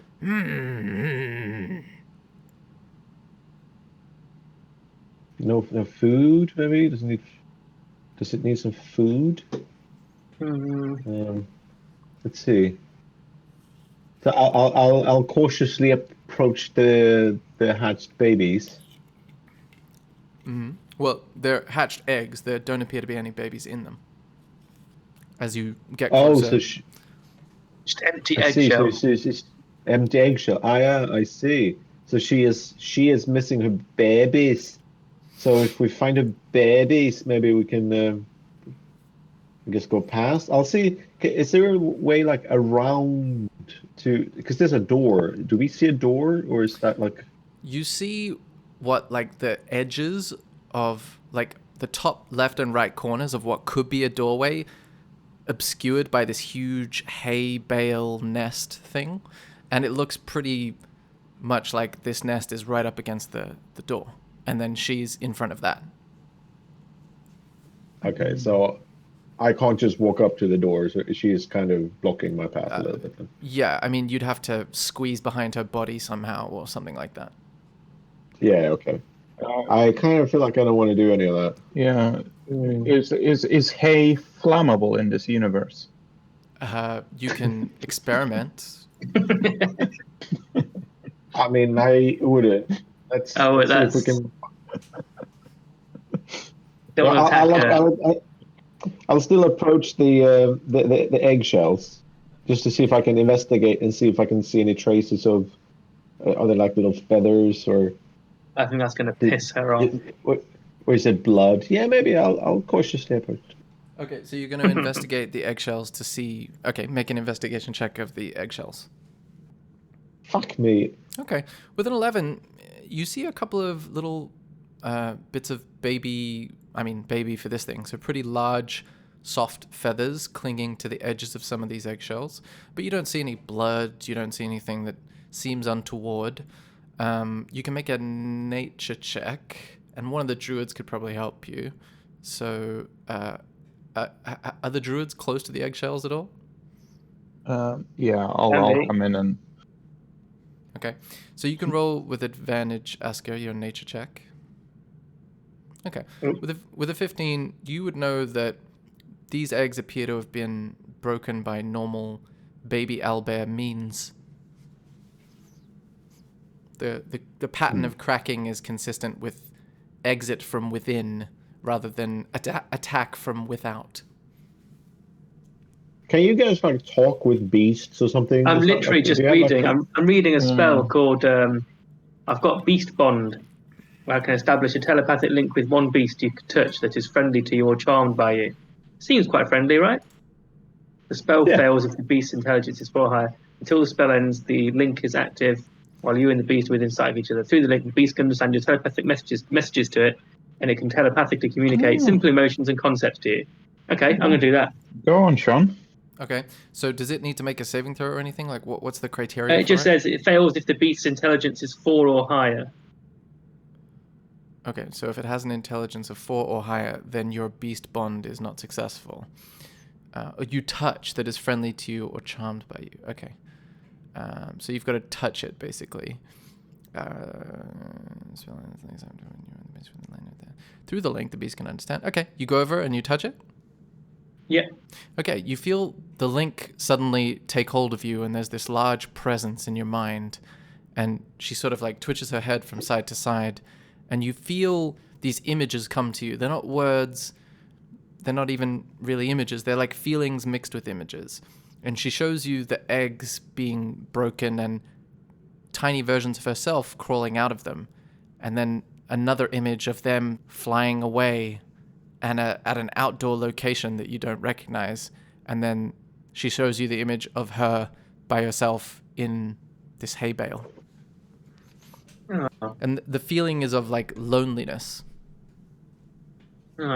No food, maybe. Does it need some food? Let's see. So I'll cautiously approach the hatched babies. Well, they're hatched eggs. There don't appear to be any babies in them. As you get Oh, closer. so Just empty I see. So eggshell. she's empty eggshell. Ah, yeah, I see. So she is missing her babies. So if we find her babies, maybe we can just go past. I'll see. Is there a way like around to? Because there's a door. Do we see a door, or is that like? You see what, like, the edges of, like, the top left and right corners of what could be a doorway obscured by this huge hay bale nest thing. And it looks pretty much like this nest is right up against the door. And then she's in front of that. Okay, so I can't just walk up to the door. So she is kind of blocking my path a little bit. Then. Yeah, I mean, you'd have to squeeze behind her body somehow or something like that. Yeah. Okay. I kind of feel like I don't want to do any of that. Yeah. Is hay flammable in this universe? You can experiment. I mean, I wouldn't. Let's see if we can. Don't want to attack her. I'll still approach the eggshells just to see if I can investigate and see if I can see any traces of are there like little feathers or. I think that's going to piss her off. Or is it blood? Yeah, maybe I'll cautiously approach. Okay, so you're going to investigate the eggshells to see. Okay, make an investigation check of the eggshells. Fuck me. Okay, with an 11, you see a couple of little bits of baby for this thing, so pretty large, soft feathers clinging to the edges of some of these eggshells. But you don't see any blood, you don't see anything that seems untoward. You can make a nature check, and one of the druids could probably help you. So, are the druids close to the eggshells at all? Yeah, I'll come in and... Okay, so you can roll with advantage, Asker, your nature check. Okay. With a 15, you would know that these eggs appear to have been broken by normal baby owlbear means. The pattern of cracking is consistent with exit from within rather than attack from without. Can you guys like talk with beasts or something? I'm Is that, literally like, do just you have, like, reading. I'm reading a spell called. I've got Beast Bond, where I can establish a telepathic link with one beast you can touch that is friendly to you or charmed by you. Seems quite friendly, right? The spell Yeah. fails if the beast's intelligence is 4 or higher. Until the spell ends, the link is active while you and the beast are within sight of each other. Through the link, the beast can understand your telepathic messages to it, and it can telepathically communicate simple emotions and concepts to you. Okay, I'm going to do that. Go on, Sean. Okay. So does it need to make a saving throw or anything? Like what's the criteria It for just it? says it fails if the beast's intelligence is 4 or higher. Okay, so if it has an intelligence of 4 or higher, then your beast bond is not successful. You touch that is friendly to you or charmed by you. Okay. So you've got to touch it, basically. Through the link, the beast can understand. Okay, you go over and you touch it? Yeah. Okay, you feel the link suddenly take hold of you, and there's this large presence in your mind. And she sort of like twitches her head from side to side, and you feel these images come to you. They're not words. They're not even really images. They're like feelings mixed with images. And she shows you the eggs being broken and tiny versions of herself crawling out of them. And then another image of them flying away and at an outdoor location that you don't recognize. And then she shows you the image of her by herself in this hay bale. Oh, And the feeling is of like loneliness.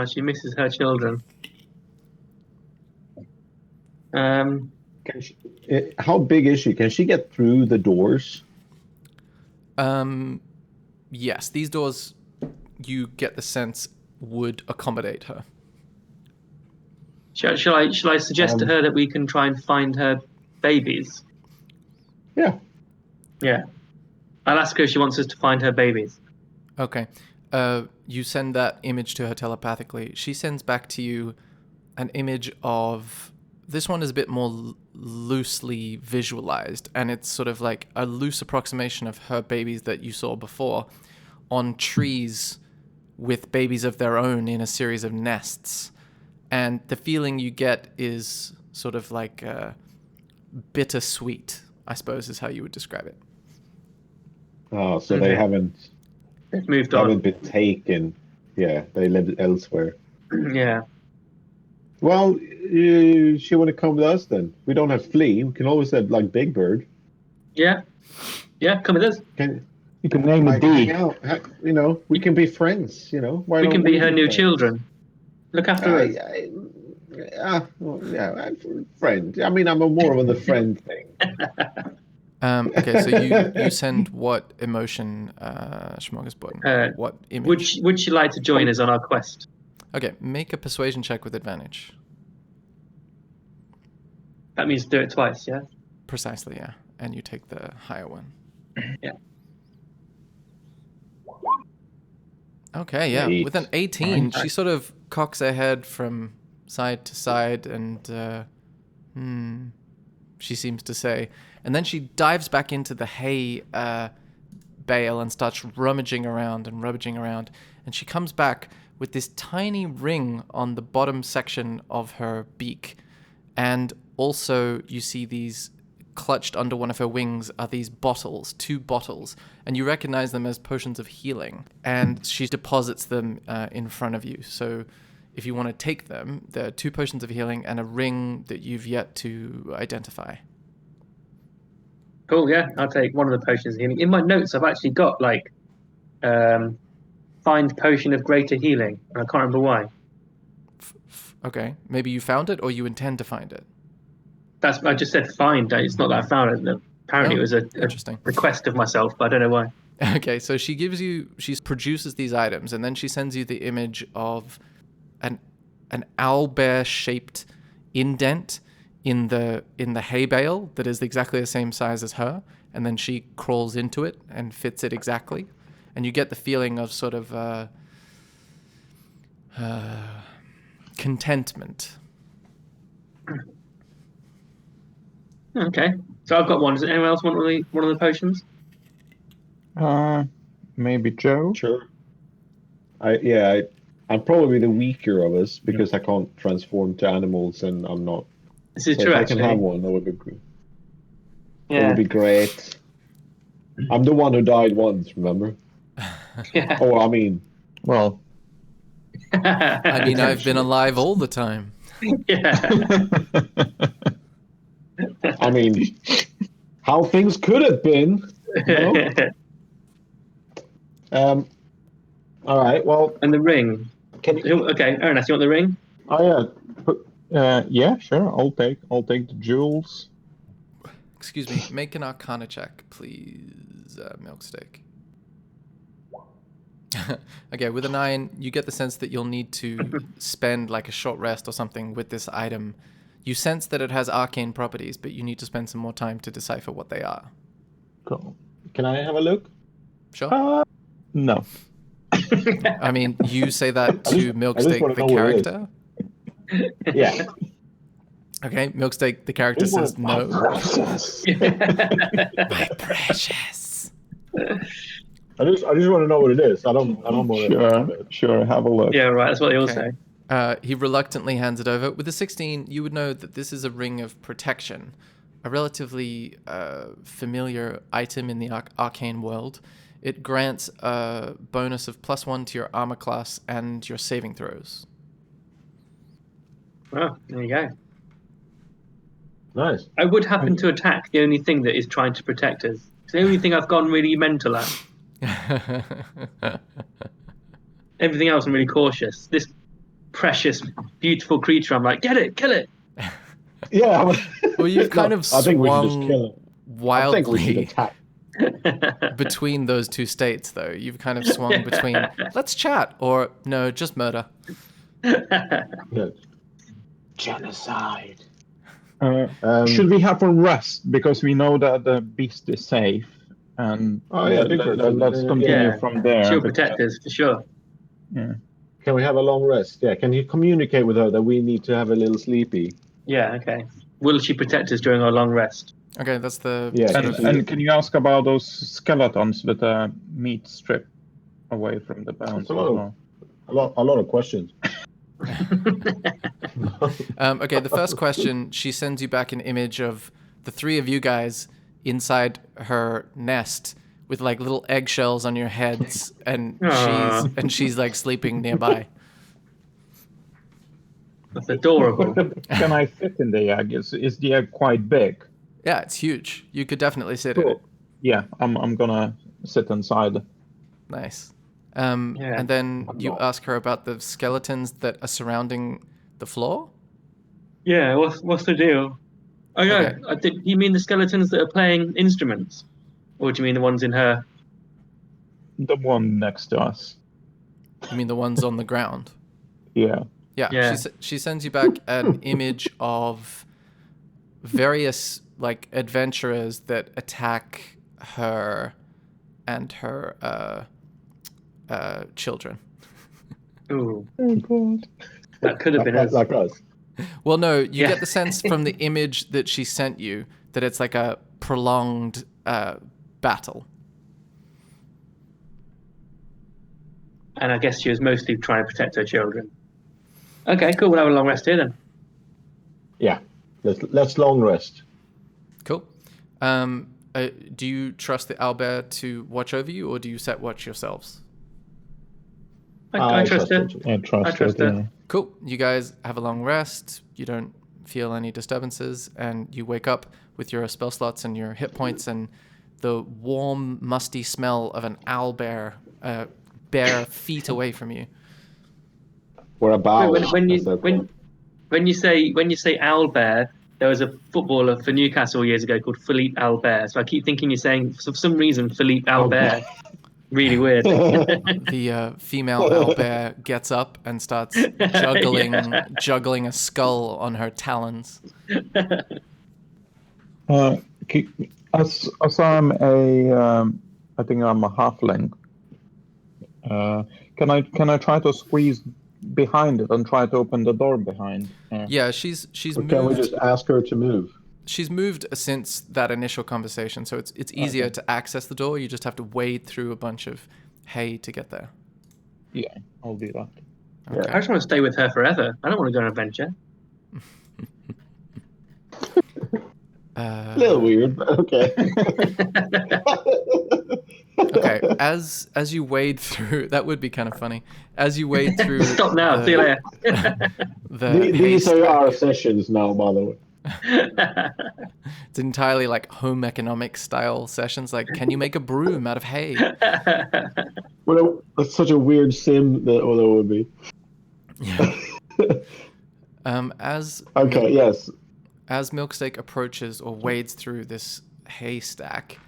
she misses her children. Can she, how big is she? Can she get through the doors? Yes, these doors, you get the sense, would accommodate her. Shall I suggest to her that we can try and find her babies? Yeah. Yeah. I'll ask her if she wants us to find her babies. Okay. You send that image to her telepathically. She sends back to you an image of... This one is a bit more loosely visualized, and it's sort of like a loose approximation of her babies that you saw before on trees with babies of their own in a series of nests. And the feeling you get is sort of like bittersweet, I suppose is how you would describe it. Oh, so they haven't They've moved on. been taken. Yeah, they live elsewhere. Yeah. Well, she want to come with us then? We don't have Flea. We can always have like Big Bird. Yeah. Yeah, come with us. You can name it Hang D. out. You know, we can be friends. You know, why We don't can be her new friends? children. Look after us. Friend. I mean, I'm more of the friend thing. Okay, so you send what emotion, Smorgasbord? What image? Would she like to join us on our quest? Okay, make a persuasion check with advantage. That means do it twice, yeah? Precisely, yeah. And you take the higher one. Yeah. Okay, yeah. Eight. With an 18, she sort of cocks her head from side to side and, she seems to say. And then she dives back into the hay bale and starts rummaging around. And she comes back with this tiny ring on the bottom section of her beak. And also you see these clutched under one of her wings are these bottles, 2 bottles, and you recognize them as potions of healing. And she deposits them in front of you. So if you want to take them, there are 2 potions of healing and a ring that you've yet to identify. Cool, yeah. I'll take one of the potions of healing. In my notes, I've actually got, like, find potion of greater healing. I can't remember why. Okay, maybe you found it or you intend to find it. I just said find. It's not that I found it. Apparently, it was a request of myself, but I don't know why. Okay, so she produces these items, and then she sends you the image of an owlbear shaped indent in the hay bale that is exactly the same size as her, and then she crawls into it and fits it exactly, and you get the feeling of sort of Contentment. Okay. So I've got one. Does anyone else want one of the potions? Maybe Joe. Sure. I'm probably the weaker of us because I can't transform to animals, and I'm not. This is So true, if I actually. can have one, that would be great. That Yeah. would be great. I'm the one who died once, remember? Yeah. Oh, I mean, Well, I mean, I've been alive all the time. Yeah. I mean, how things could have been. No? All right. Well, And the ring. can you? Okay, Ernest, you want the ring? Oh yeah. yeah, sure. I'll take the jewels. Excuse me. Make an Arcana check, please, Milksteak. Okay, with a 9, you get the sense that you'll need to spend like a short rest or something with this item. You sense that it has arcane properties, but you need to spend some more time to decipher what they are. Cool. Can I have a look? Sure. No. I mean, you say that to wanna Milksteak, the know what it is. character. Yeah. Okay, Milksteak, the character says no. My precious. I just want to know what it is. I don't want to. Sure. Have a look. Yeah, right. That's what they all Okay. say. He reluctantly hands it over. With a 16, you would know that this is a ring of protection, a relatively familiar item in the arcane world. It grants a bonus of +1 to your armor class and your saving throws. Oh, there you go. Nice. I would happen to attack the only thing that is trying to protect us. It's the only thing I've gone really mental at. Everything else I'm really cautious. This precious, beautiful creature, I'm like, get it, kill it. Yeah. Well, you've kind of I think we should just kill swung it. I think we should wildly attack. between those two states, though. You've kind of swung between, let's chat, or no, just murder. Yeah. Genocide. Should we have a rest because we know that the beast is safe, and let's continue from there. She'll protect us for sure. Yeah. Can we have a long rest? Yeah. Can you communicate with her that we need to have a little sleepy? Yeah, okay. Will she protect us during our long rest? Okay, that's the... Yeah. And can you ask about those skeletons with the meat strip away from the bones? That's a lot of questions. Okay, the first question, she sends you back an image of the three of you guys inside her nest with like little eggshells on your heads, and she's like sleeping nearby. That's adorable. Can I fit in the egg? Is the egg quite big? Yeah, it's huge. You could definitely sit in it. Yeah, I'm gonna sit inside. Nice. And then you ask her about the skeletons that are surrounding the floor? Yeah, what's the deal? Oh, yeah. Okay. You mean the skeletons that are playing instruments? Or do you mean the ones in her? The one next to us. You mean the ones on the ground? Yeah. Yeah. She sends you back an image of various like adventurers that attack her and her children. Ooh, Oh god. that could have been us. Like us. Well, no, you get the sense from the image that she sent you that it's like a prolonged battle. And I guess she was mostly trying to protect her children. Okay, cool. We'll have a long rest here then. Yeah. Let's long rest. Cool. Do you trust the owlbear to watch over you, or do you set watch yourselves? I trust her. I trust her. Yeah. Cool. You guys have a long rest. You don't feel any disturbances, and you wake up with your spell slots and your hit points and the warm, musty smell of an owlbear bare feet away from you. We're about. When you say owlbear, there was a footballer for Newcastle years ago called Philippe Albert. So I keep thinking you're saying, for some reason, Philippe Albert. Really weird. The female owlbear gets up and starts juggling a skull on her talons. As I'm I think I'm a halfling. Can I try to squeeze behind it and try to open the door behind. Yeah, she's Or can we moved. just ask her to move? She's moved since that initial conversation, so it's easier Okay. to access the door. You just have to wade through a bunch of hay to get there. Yeah, I'll do that. Yeah. I just want to stay with her forever. I don't want to go on an adventure. A little weird, but okay. Okay, as you wade through, that would be kind of funny. As you wade through, Stop now. See you later. These are haystack, our sessions now, by the way. it's entirely like home economics style sessions. Like, can you make a broom out of hay? Well, that's such a weird sim that would be. As Okay, yes. As Milksteak approaches or wades through this haystack,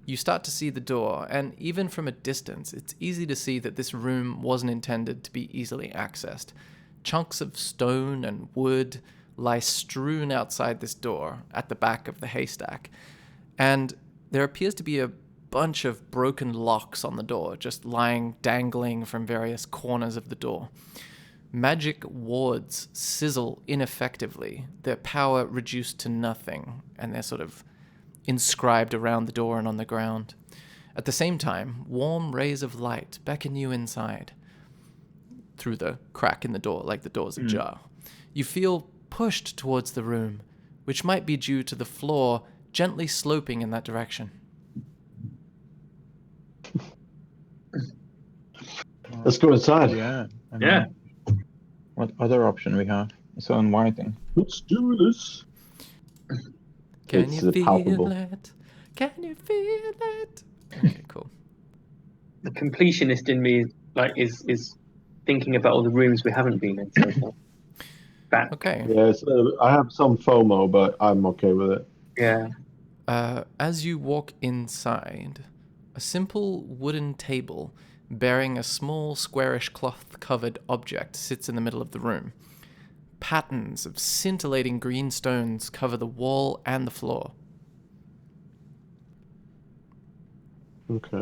you start to see the door, and even from a distance, it's easy to see that this room wasn't intended to be easily accessed. Chunks of stone and wood lie strewn outside this door at the back of the haystack, and there appears to be a bunch of broken locks on the door, just lying dangling from various corners of the door. Magic wards sizzle ineffectively, their power reduced to nothing, and they're sort of inscribed around the door and on the ground. At the same time, warm rays of light beckon you inside through the crack in the door, like the door's ajar. You feel pushed towards the room, which might be due to the floor gently sloping in that direction. Let's go inside. Yeah. I mean, Yeah. What other option we have? It's so inviting. Let's do this. Can It's you feel palpable. it? Can you feel it? Okay, cool. The completionist in me is thinking about all the rooms we haven't been in so far. Back. Okay. Yes, I have some FOMO, but I'm okay with it. Yeah. As you walk inside, a simple wooden table bearing a small squarish cloth-covered object sits in the middle of the room. Patterns of scintillating green stones cover the wall and the floor. Okay.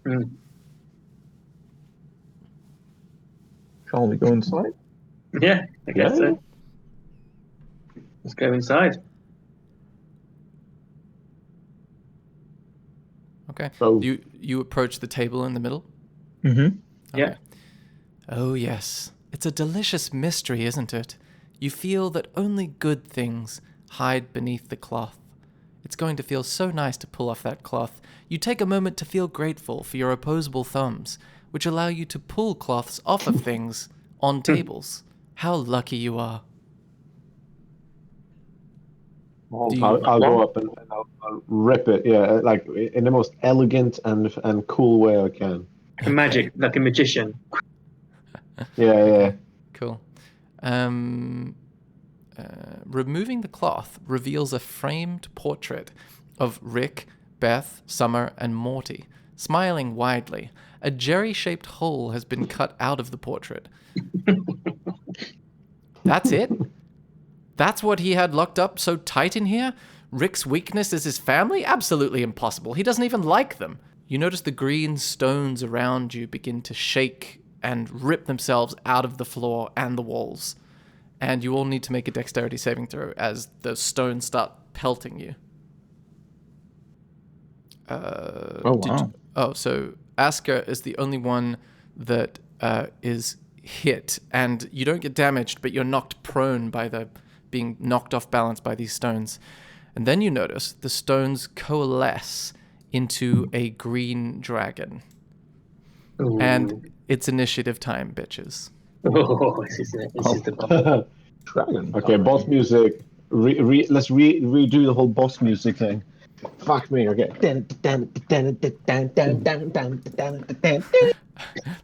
Mm. Shall we go inside? Yeah, I guess Yeah. so. Let's go inside. Okay. So- You approach the table in the middle? Mm-hmm. Yeah. Oh, yes. It's a delicious mystery, isn't it? You feel that only good things hide beneath the cloth. It's going to feel so nice to pull off that cloth. You take a moment to feel grateful for your opposable thumbs, which allow you to pull cloths off of things on tables. How lucky you are. Do you- I'll go up and I'll rip it. Yeah, like in the most elegant and cool way I can. Like a magic, like a magician. Yeah. Cool. Removing the cloth reveals a framed portrait of Rick, Beth, Summer, and Morty, smiling widely. A jerry-shaped hole has been cut out of the portrait. That's it? That's what he had locked up so tight in here? Rick's weakness is his family? Absolutely impossible. He doesn't even like them. You notice the green stones around you begin to shake and rip themselves out of the floor and the walls. And you all need to make a dexterity saving throw as the stones start pelting you. So Asker is the only one that is hit, and you don't get damaged, but you're knocked prone by being knocked off balance by these stones. And then you notice the stones coalesce into a green dragon. Ooh. And it's initiative time, bitches. Oh, this is the bomb. Dragon. Okay, boss music. Let's redo the whole boss music thing. Fuck me. Okay.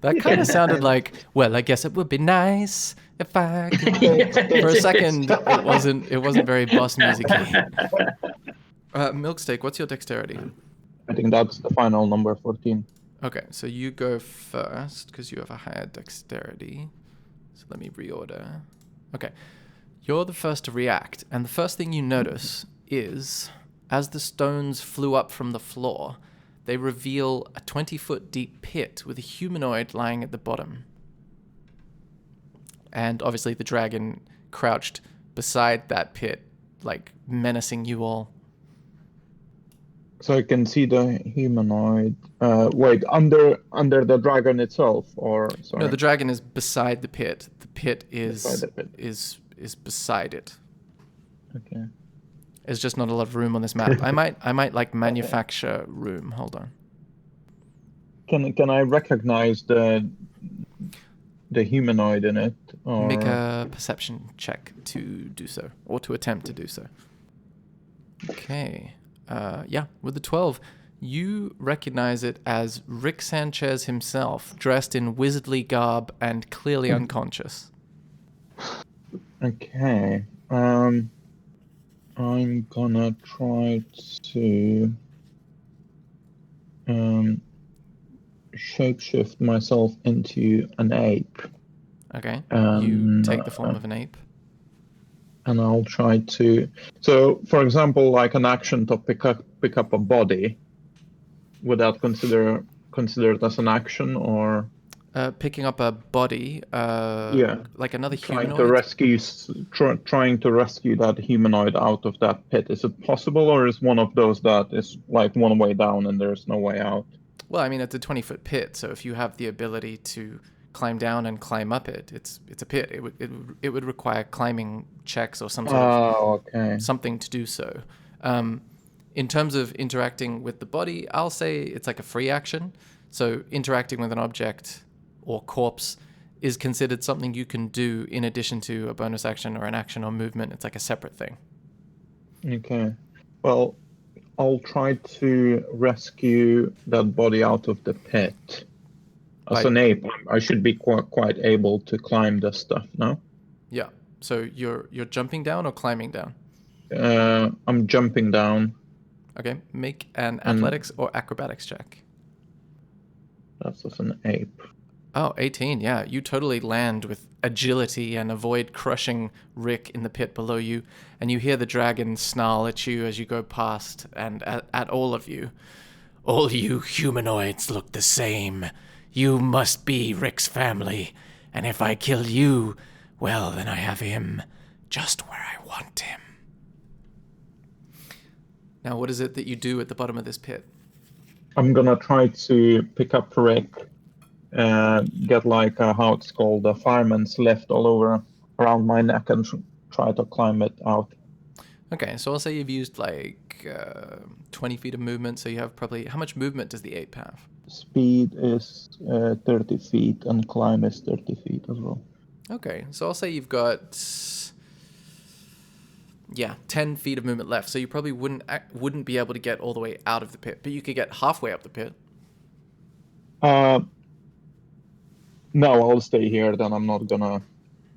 That kind of sounded like, well, I guess it would be nice if I could. For a second, it wasn't very boss music-y. Milksteak, what's your dexterity? I think that's the final number, 14. Okay, so you go first because you have a higher dexterity. So let me reorder. Okay, you're the first to react, and the first thing you notice is, as the stones flew up from the floor, they reveal a 20-foot deep pit with a humanoid lying at the bottom. and obviously the dragon crouched beside that pit, like menacing you all. So I can see the humanoid. Wait, under the dragon itself, or sorry? No, the dragon is beside the pit. The pit is Beside the pit. is beside it. Okay. There's just not a lot of room on this map. I might like manufacture room. Hold on. Can I recognize the humanoid in it? Or... Make a perception check to do so, or to attempt to do so. Okay. Yeah, with the 12, you recognize it as Rick Sanchez himself, dressed in wizardly garb and clearly unconscious. Okay. I'm gonna try to shapeshift myself into an ape. Okay. You take the form of an ape. And I'll try to. So, for example, like an action to pick up a body, would that considered as an action, or? Picking up a body. Yeah. Like another Trying humanoid. trying to rescue that humanoid out of that pit. Is it possible, or is one of those that is like one way down and there's no way out? Well, I mean, it's a 20-foot pit, so if you have the ability to climb down and climb up it, it's a pit. It would require climbing checks or some sort of something to do so. In terms of interacting with the body, I'll say it's like a free action. So interacting with an object or corpse is considered something you can do in addition to a bonus action or an action or movement. It's like a separate thing. Okay. Well, I'll try to rescue that body out of the pit. As an ape, I should be quite able to climb this stuff, no? Yeah. So you're jumping down or climbing down? I'm jumping down. Okay. Make an athletics or acrobatics check. That's as an ape. Oh, 18, yeah. You totally land with agility and avoid crushing Rick in the pit below you, and you hear the dragon snarl at you as you go past, and at all of you. All you humanoids look the same. You must be Rick's family, and if I kill you, well, then I have him just where I want him. Now, what is it that you do at the bottom of this pit? I'm gonna try to pick up Rick, get like how it's called, a fireman's lift all over around my neck and try to climb it out. Okay, so I'll say you've used like 20 feet of movement, so you have probably... How much movement does the ape have? Speed is 30 feet and climb is 30 feet as well. Okay, so I'll say you've got... 10 feet of movement left, so you probably wouldn't be able to get all the way out of the pit, but you could get halfway up the pit. No, I'll stay here, then I'm not gonna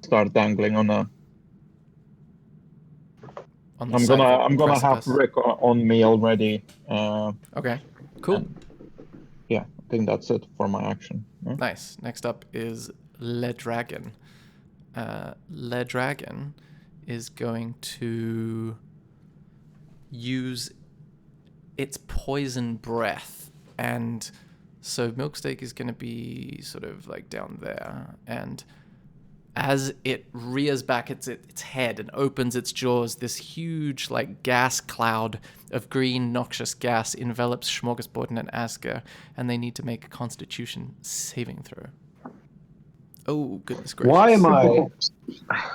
start dangling on a... I'm gonna have Rick on me already. Okay, cool. Yeah, I think that's it for my action. Yeah? Nice. Next up is Le Dragon. Le Dragon is going to use its poison breath, and so Milksteak is going to be sort of like down there, and as it rears back its head and opens its jaws, this huge like gas cloud of green noxious gas envelops Smorgasbord and Asger, and they need to make a Constitution saving throw. Oh, goodness gracious.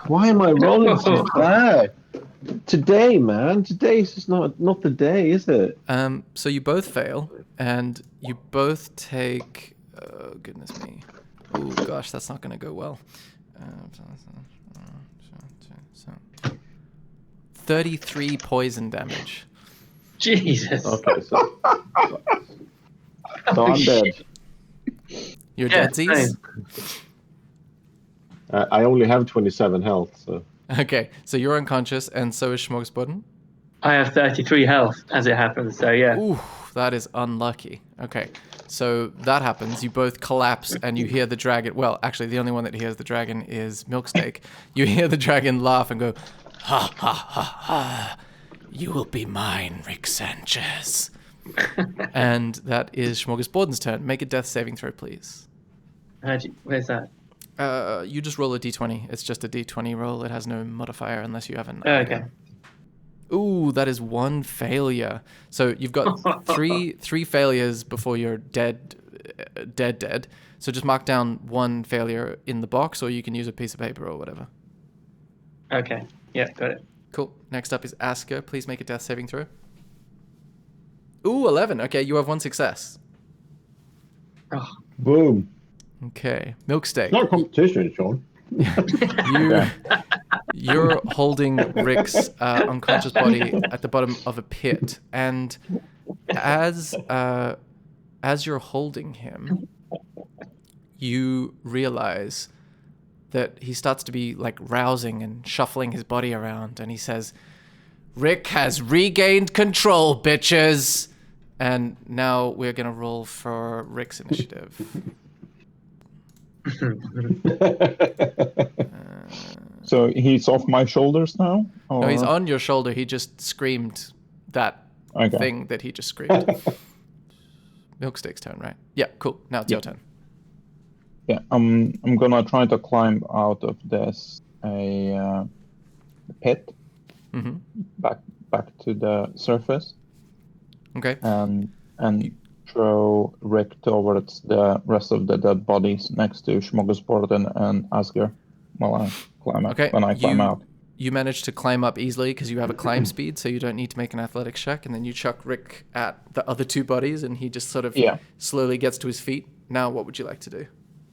Why am I rolling so bad? Today, man. Today's just not the day, is it? So you both fail, and you both take... Oh, goodness me. Oh, gosh, that's not going to go well. 33 poison damage. Jesus. Okay, so I'm dead. You're deadsies? I only have 27 health, so... Okay, so you're unconscious, and so is Smorgasborden? I have 33 health, as it happens, so yeah. Ooh, that is unlucky. Okay, so that happens. You both collapse, and you hear the dragon... Well, actually, the only one that hears the dragon is Milksteak. You hear the dragon laugh and go, ha, ha, ha, ha. You will be mine, Rick Sanchez. And that is Smorgasborden's turn. Make a death saving throw, please. Where's that? You just roll a d20. It's just a d20 roll. It has no modifier unless you have an Okay. item. Ooh, that is one failure. So you've got three failures before you're dead. So just mark down one failure in the box, or you can use a piece of paper or whatever. Okay. Yeah, got it. Cool. Next up is Asker. Please make a death saving throw. Ooh, 11. Okay, you have one success. Oh, Boom. Okay. Milksteak. Not a competition, Sean. You're holding Rick's unconscious body at the bottom of a pit, and as you're holding him, you realize that he starts to be like rousing and shuffling his body around, and he says, "Rick has regained control, bitches." And now we're gonna roll for Rick's initiative. So he's off my shoulders now? No, he's Or- on your shoulder. He just screamed that Okay. thing that he just screamed. Milksteak's turn, right? Yeah, cool. Now it's your turn. Yeah, I'm gonna try to climb out of this pit Mm-hmm. back to the surface Okay. and throw Rick towards the rest of the dead bodies next to Smorgasbord and Asger while I climb out. Okay. When I climb out. You manage to climb up easily because you have a climb speed, so you don't need to make an athletics check. And then you chuck Rick at the other two bodies, and he just sort of slowly gets to his feet. Now, what would you like to do?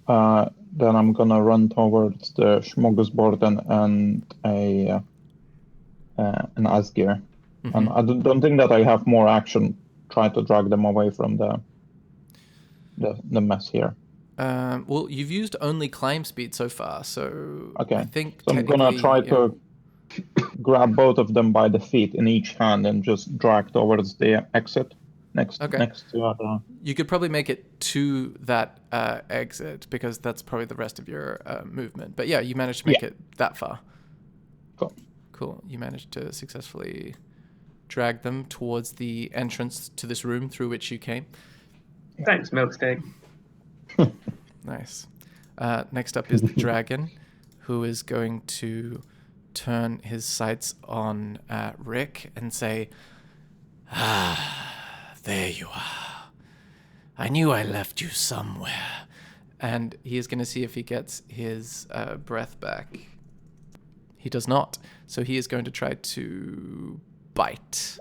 Then I'm gonna run towards the Smorgasbord and an Asger. Mm-hmm. And I don't think that I have more action. Try to drag them away from the mess here. Well, you've used only climb speed so far, so Okay. I think So I'm gonna try to grab both of them by the feet in each hand and just drag towards the exit next to You could probably make it to that exit because that's probably the rest of your movement. But yeah, you managed to make it that far. Cool. You managed to successfully drag them towards the entrance to this room through which you came. thanks, Milksteak. Nice. Next up is the dragon, who is going to turn his sights on Rick and say, "Ah, there you are. I knew I left you somewhere." And he is going to see if he gets his breath back. He does not. So he is going to try to bite.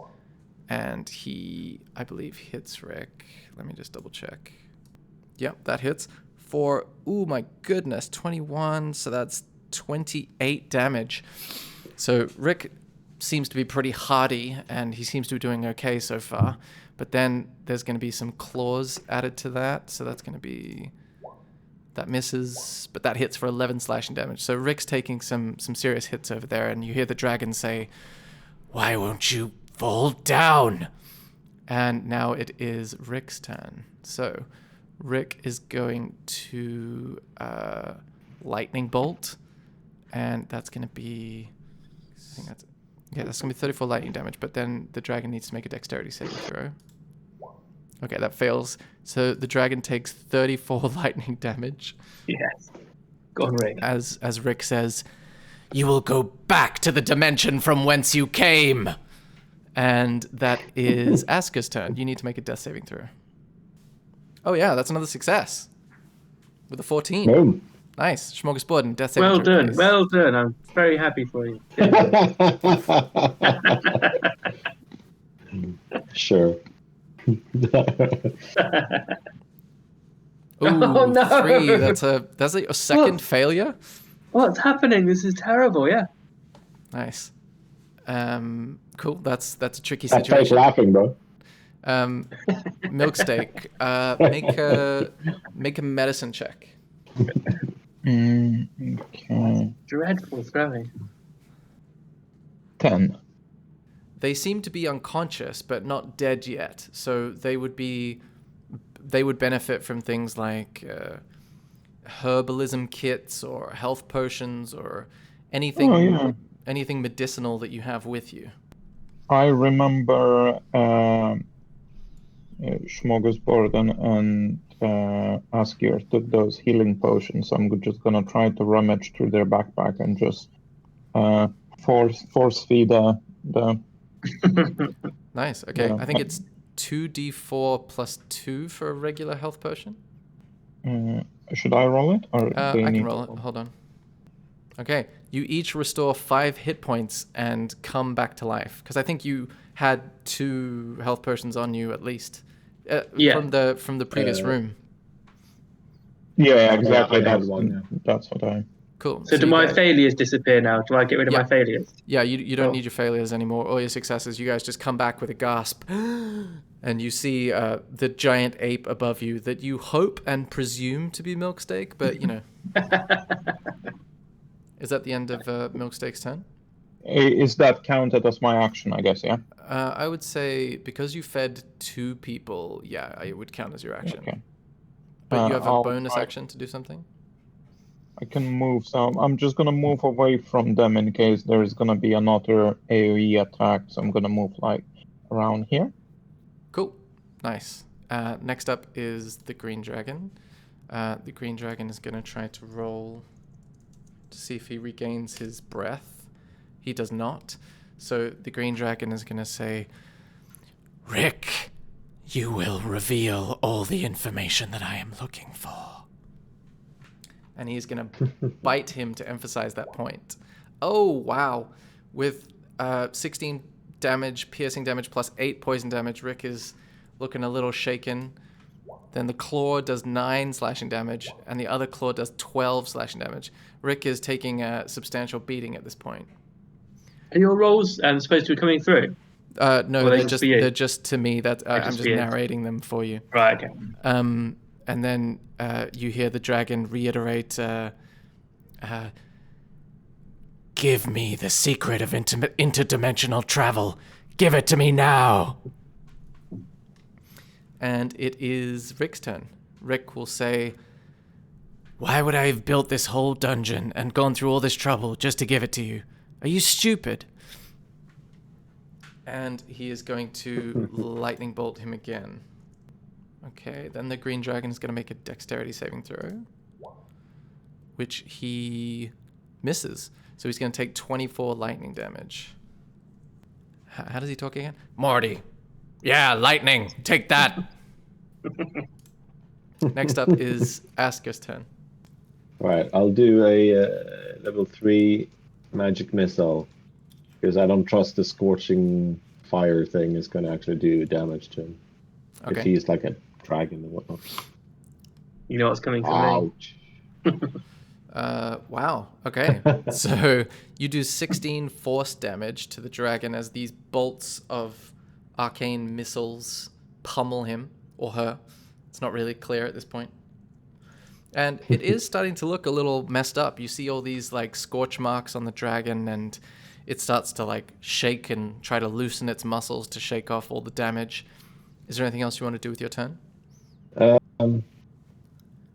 And he, I believe, hits Rick. Let me just double check. Yep, that hits for, ooh, my goodness, 21. So that's 28 damage. So Rick seems to be pretty hardy, and he seems to be doing okay so far. But then there's going to be some claws added to that. So that's going to be... That misses, but that hits for 11 slashing damage. So Rick's taking some serious hits over there, and you hear the dragon say, "Why won't you fall down?" And now it is Rick's turn. So Rick is going to lightning bolt, and that's going to be, that's going to be 34 lightning damage. But then the dragon needs to make a dexterity saving throw. Okay, that fails. So the dragon takes 34 lightning damage. Yes. Go on, Rick. As Rick says, "You will go back to the dimension from whence you came." And that is Asker's turn. You need to make a death saving throw. Oh yeah, that's another success. With a 14. Boom. Nice. Smorgasbord and death saving Well throw. done. Please. Well done. I'm very happy for you. Sure. Ooh, Oh, no. 3. That's a second failure. What's happening? This is terrible. Yeah. Nice. Cool. That's a tricky That's fake situation. laughing, bro. Milksteak, make a medicine check. Okay. Dreadful throwing. 10. They seem to be unconscious, but not dead yet. So they would benefit from things like herbalism kits or health potions or anything anything medicinal that you have with you. I remember Smorgasbord and Askir took those healing potions. I'm just gonna try to rummage through their backpack and just force feed the. Nice. Okay, Yeah. I think it's 2d4 plus 2 for a regular health potion. Should I roll it, or they I can need roll it. Hold on. Okay, you each restore 5 hit points and come back to life. Because I think you had 2 health potions on you at least from the previous room. Yeah, exactly. I had one, That's what I. Cool. So do you my guys- failures disappear now? Do I get rid of Yeah. my failures? Yeah, you don't Oh. need your failures anymore or your successes. You guys just come back with a gasp. And you see the giant ape above you that you hope and presume to be Milksteak, but you know. Is that the end of Milksteak's turn? Is that counted as my action? I guess. Yeah. I would say because you fed 2 people, yeah, it would count as your action. Okay. But you have a I'll bonus try- action to do something? I can move some. I'm just gonna move away from them in case there is gonna be another AoE attack. So I'm gonna move like around here. Cool. Nice. Next up is the green dragon. The green dragon is going to try to roll to see if he regains his breath. He does not. So the green dragon is going to say, Rick, you will reveal all the information that I am looking for. And he's going to bite him to emphasize that point. Oh, wow. With 16 damage, piercing damage, plus 8 poison damage, Rick is looking a little shaken. Then the claw does 9 slashing damage, and the other claw does 12 slashing damage. Rick is taking a substantial beating at this point. Are your rolls supposed to be coming through? No, Or they're just for you? they're just to me. That I'm just just for you. narrating them for you. Right, okay. And then you hear the dragon reiterate, give me the secret of interdimensional travel. Give it to me now. And it is Rick's turn. Rick will say, why would I have built this whole dungeon and gone through all this trouble just to give it to you? Are you stupid? And he is going to lightning bolt him again. Okay, then the green dragon is going to make a dexterity saving throw, which he misses. So he's going to take 24 lightning damage. How does he talk again? Morty. Yeah, lightning. Take that. Next up is Asker's turn. All right, I'll do a level 3 magic missile because I don't trust the scorching fire thing is going to actually do damage to him. Okay. If he's like a dragon or whatnot. You know what's coming for me. Ouch. Wow. Okay. So you do 16 force damage to the dragon as these bolts of arcane missiles pummel him or her. It's not really clear at this point. And it is starting to look a little messed up. You see all these like scorch marks on the dragon, and it starts to like shake and try to loosen its muscles to shake off all the damage. Is there anything else you want to do with your turn?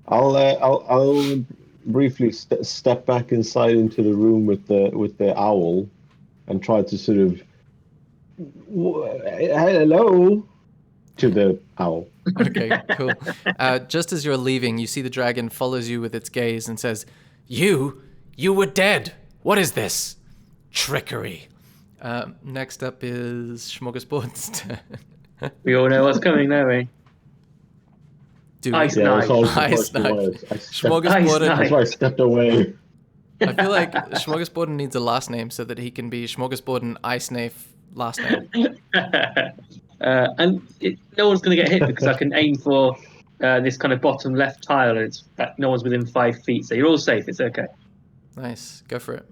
I'll briefly step back inside into the room with the owl, and try to sort of hello to the owl. Okay, cool. Just as you're leaving, you see the dragon follows you with its gaze and says, You were dead. What is this? Trickery. Next up is Smorgasbord's turn. We all know what's coming, don't we? Do Ice we? Yeah, knife. that's all the Ice first knife. was. I stepped- Smorgasbord. knife. That's why I stepped away. I feel like Smorgasbord needs a last name so that he can be Smorgasbord and Ice Knife last name. No one's going to get hit because I can aim for this kind of bottom left tile, and no one's within 5 feet, so you're all safe. It's okay. Nice. Go for it.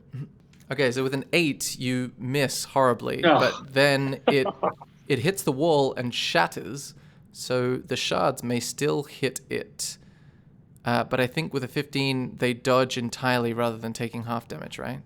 Okay, so with an 8, you miss horribly, Oh. but then it hits the wall and shatters, so the shards may still hit it. But I think with a 15, they dodge entirely rather than taking half damage, right?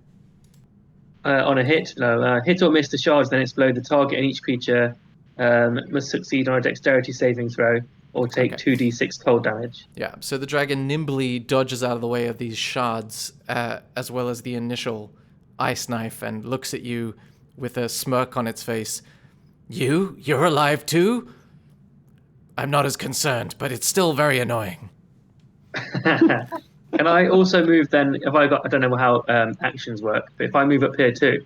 On a hit, no. Hit or miss the shards, then explode. The target and each creature must succeed on a dexterity saving throw or take Okay. 2d6 cold damage. Yeah, so the dragon nimbly dodges out of the way of these shards, as well as the initial ice knife, and looks at you with a smirk on its face. You're alive too? I'm not as concerned, but it's still very annoying. Can I also move then? I don't know how actions work, but if I move up here too,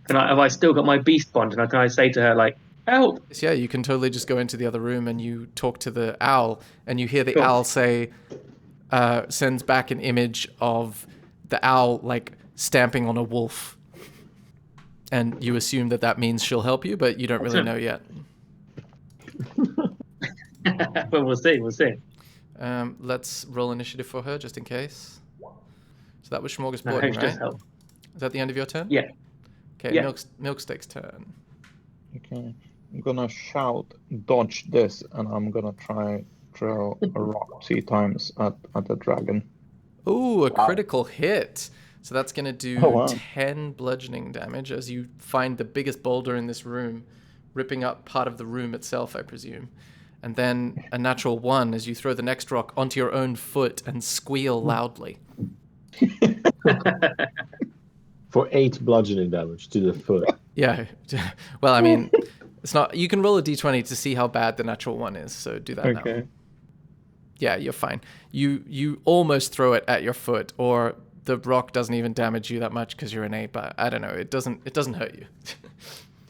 have I still got my beast bond? And can I say to her like, help? Yeah, you can totally just go into the other room and you talk to the owl, and you hear the Cool. owl say, sends back an image of the owl like stamping on a wolf. And you assume that means she'll help you, but you don't really know yet. Well, we'll see. Let's roll initiative for her, just in case. So that was Smorgasbord, No, right? just help. Is that the end of your turn? Yeah. Okay, Yeah. Milksteak's turn. Okay. I'm gonna shout, dodge this, and I'm gonna try throw a rock 3 times at the dragon. Ooh, a critical hit. So that's going to do Oh, wow. 10 bludgeoning damage as you find the biggest boulder in this room, ripping up part of the room itself, I presume. And then a natural 1 as you throw the next rock onto your own foot and squeal loudly. For 8 bludgeoning damage to the foot. Yeah. Well, I mean, it's not. You can roll a d20 to see how bad the natural 1 is, so do that now. Okay. Yeah, you're fine. You almost throw it at your foot, or the rock doesn't even damage you that much because you're an ape. But I don't know. It doesn't hurt you.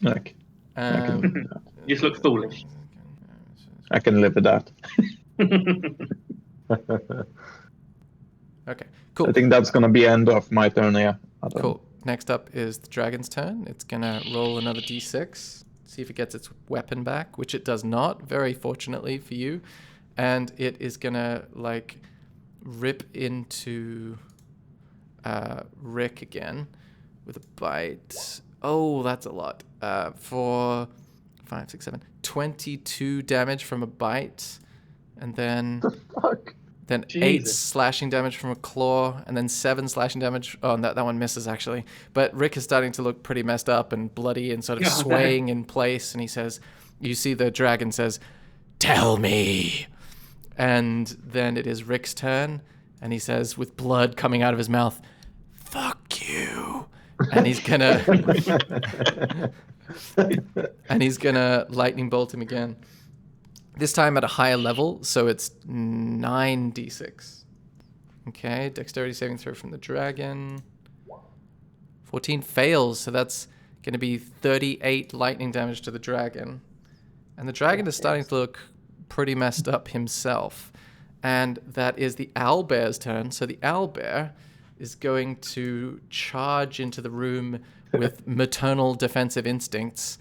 Okay. You just look foolish. I can live with that. Okay, cool. I think that's gonna be end of my turn. Yeah. Cool. Next up is the dragon's turn. It's gonna roll another d6, see if it gets its weapon back, which it does not, very fortunately for you. And it is gonna like rip into Rick again with a bite. Oh, that's a lot. For 5, 6, 7, 22 damage from a bite, and then Fuck. then Jesus. 8 slashing damage from a claw, and then 7 slashing damage. Oh, and that one misses, actually. But Rick is starting to look pretty messed up and bloody and sort of swaying in place. And he says, you see the dragon says, "Tell me." And then it is Rick's turn. And he says, with blood coming out of his mouth, "Fuck you." And he's gonna... and he's gonna lightning bolt him again. This time at a higher level, so it's 9d6. Okay, dexterity saving throw from the dragon. 14 fails, so that's going to be 38 lightning damage to the dragon. And the dragon is starting to look pretty messed up himself. And that is the owlbear's turn. So the owlbear is going to charge into the room with maternal defensive instincts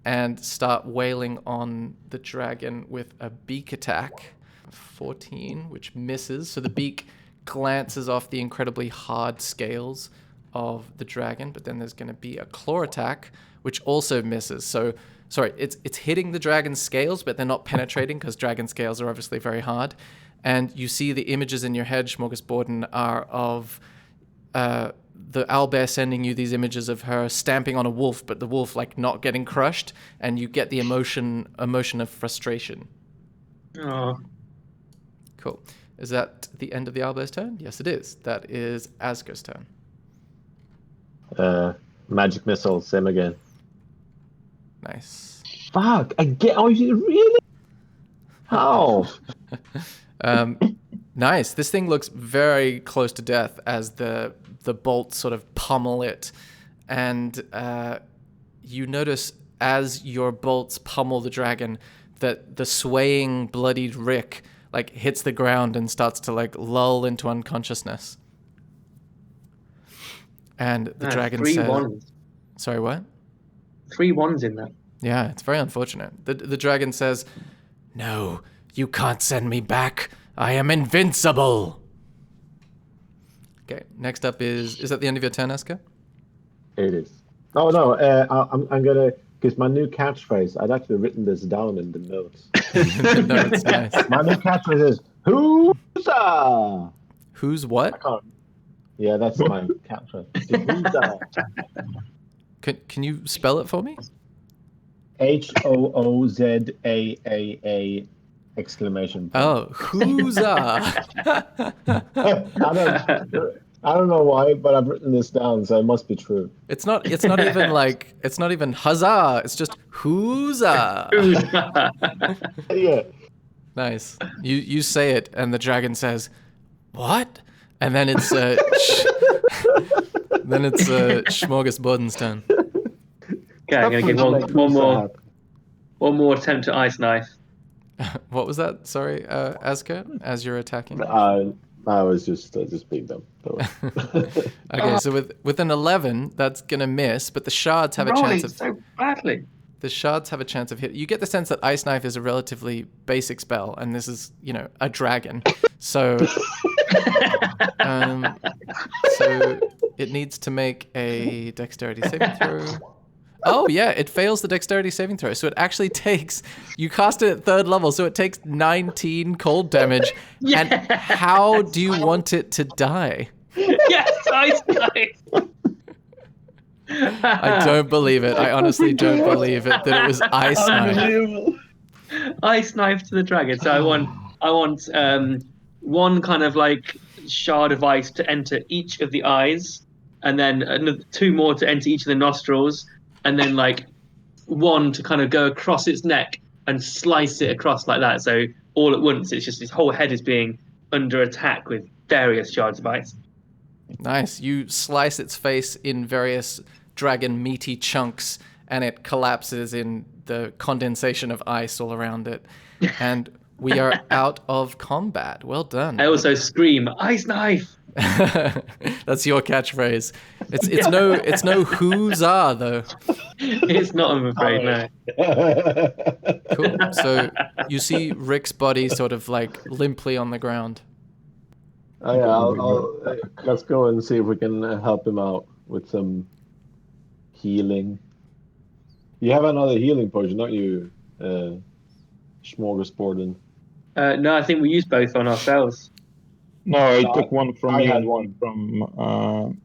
and start wailing on the dragon with a beak attack. 14, which misses. So the beak glances off the incredibly hard scales of the dragon, but then there's going to be a claw attack, which also misses. So, sorry, it's hitting the dragon's scales, but they're not penetrating because dragon scales are obviously very hard. And you see the images in your head, Smorgasborden, are of the owlbear sending you these images of her stamping on a wolf, but the wolf like not getting crushed, and you get the emotion of frustration. Oh, Cool. Is that the end of the owlbear's turn? Yes, it is. That is Asger's turn. Magic missile, same again. Nice. Fuck! Oh, you really? How? Nice. This thing looks very close to death as the bolts sort of pummel it, and you notice as your bolts pummel the dragon that the swaying, bloodied Rick like hits the ground and starts to like lull into unconsciousness. And the dragon 3 says, ones. "Sorry, what?" 3 ones in that. Yeah, it's very unfortunate. The dragon says, "No, you can't send me back. I am invincible." Okay, next up is that the end of your turn, Aska? It is. Oh no, I'm gonna, because my new catchphrase, I'd actually written this down in the notes. No, it's nice. My new catchphrase is Hoozaaa! Who's I what? can't. Yeah, that's my catchphrase. Hoozaaa. Can you spell it for me? Hoozaaa! Exclamation point. Oh, Hoozaaa. I don't know why, but I've written this down, so it must be true. It's not even Hoozaaa. It's just Hoozaaa. Yeah. Nice. You say it, and the dragon says, "What?" And then it's Smorgasbord's turn. Okay, I'm going to give one more attempt at ice knife. What was that? Sorry, Azka, as you're attacking. I was just being dumb. Okay, so with an 11, that's gonna miss, but the shards have a chance of so badly. the shards have a chance of hit. You get the sense that Ice Knife is a relatively basic spell, and this is, a dragon. So, so it needs to make a dexterity saving throw. Oh yeah, it fails the dexterity saving throw. So it actually takes, you cast it at 3rd level, so it takes 19 cold damage. Yes! And how do you want it to die? Yes, ice knife. I don't believe it. I honestly don't believe it that it was Ice Knife. Ice knife to the dragon. So I want one kind of like shard of ice to enter each of the eyes, and then another 2 more to enter each of the nostrils, and then like 1 to kind of go across its neck and slice it across like that. So all at once, it's just its whole head is being under attack with various shards of ice. Nice. You slice its face in various dragon meaty chunks, and it collapses in the condensation of ice all around it. And we are out of combat. Well done. I also scream, ice knife! That's your catchphrase. It's no Hoozaaa though. It's not, I'm afraid, no. Cool. So you see Rick's body sort of like limply on the ground. Oh yeah, let's go and see if we can help him out with some healing. You have another healing potion, don't you, Smorgasborden? No, I think we used both on ourselves. No, I took one from you had and one from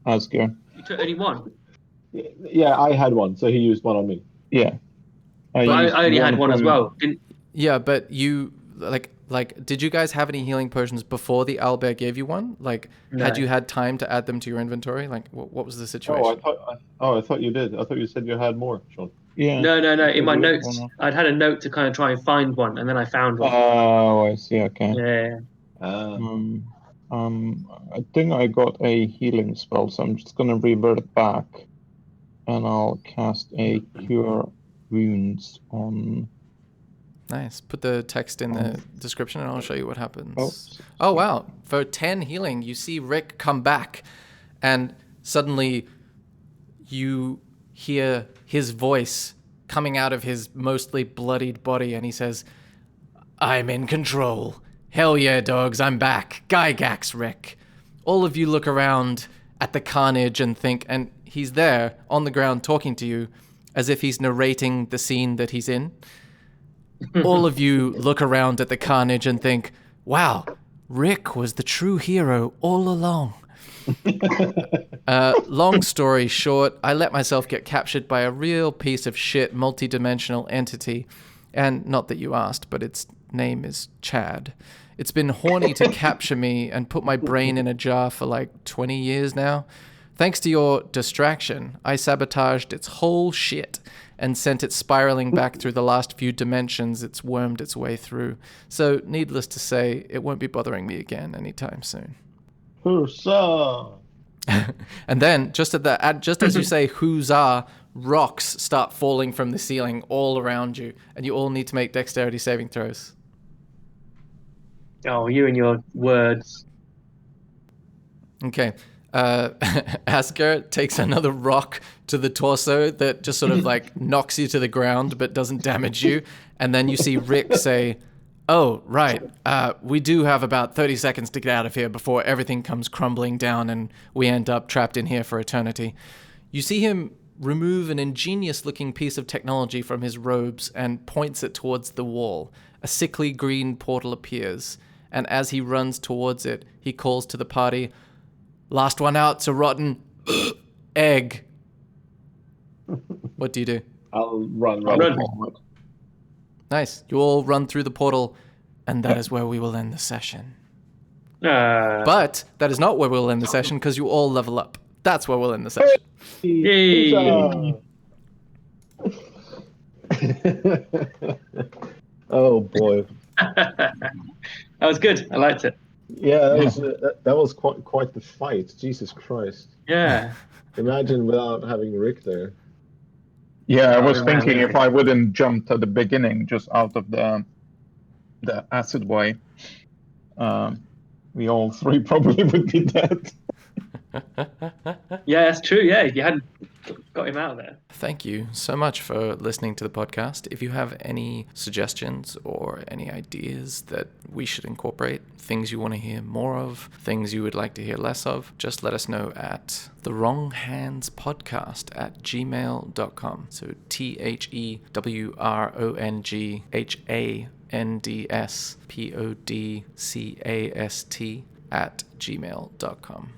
Asger. You took only one? Yeah, I had one, so he used one on me. Yeah. I only had one as well. Yeah, but you like did you guys have any healing potions before the owlbear gave you one? Like, No. had you had time to add them to your inventory? Like, what was the situation? I thought you did. I thought you said you had more, Sean. Yeah. No. In my Yeah. notes, I'd had a note to kind of try and find one, and then I found one. Oh, I see. Okay. Yeah. I think I got a healing spell, so I'm just gonna revert back, and I'll cast a Cure Wounds on. Nice. Put the text in the description, and I'll show you what happens. Oh. Oh wow! For 10 healing, you see Rick come back, and suddenly you hear his voice coming out of his mostly bloodied body, and he says, "I'm in control. Hell yeah, dogs, I'm back. Gygax, Rick." All of you look around at the carnage and think, and he's there on the ground talking to you as if he's narrating the scene that he's in. All of you look around at the carnage and think, wow, Rick was the true hero all along. Long story short, I let myself get captured by a real piece of shit multi-dimensional entity. And not that you asked, but its name is Chad. It's been horny to capture me and put my brain in a jar for like 20 years now. Thanks to your distraction, I sabotaged its whole shit and sent it spiraling back through the last few dimensions it's wormed its way through. So, needless to say, it won't be bothering me again anytime soon. Hoozaaa! And then, just as you say Hoozaaa, rocks start falling from the ceiling all around you, and you all need to make dexterity saving throws. Oh, you and your words. Okay. Asger takes another rock to the torso that just sort of like knocks you to the ground but doesn't damage you. And then you see Rick say, "Oh, right. We do have about 30 seconds to get out of here before everything comes crumbling down and we end up trapped in here for eternity." You see him remove an ingenious-looking piece of technology from his robes and points it towards the wall. A sickly green portal appears, and as he runs towards it, he calls to the party, "Last one out's a rotten egg." What do you do? I'll run. Nice. You all run through the portal, and that is where we will end the session. But that is not where we'll end the session, because you all level up. That's where we'll end the session. Yay! Oh boy. That was good. I liked it. Yeah, that was quite the fight. Jesus Christ! Yeah. Imagine without having Rick there. Yeah, I Oh, was man, thinking if okay. I wouldn't jump to the beginning, just out of the acid way, we all three probably would be dead. Yeah, that's true. Yeah, you hadn't got him out of there. Thank you so much for listening to the podcast. If you have any suggestions or any ideas that we should incorporate, things you want to hear more of, things you would like to hear less of, just let us know at thewronghandspodcast@gmail.com. So THEWRONGHANDSPODCAST@gmail.com.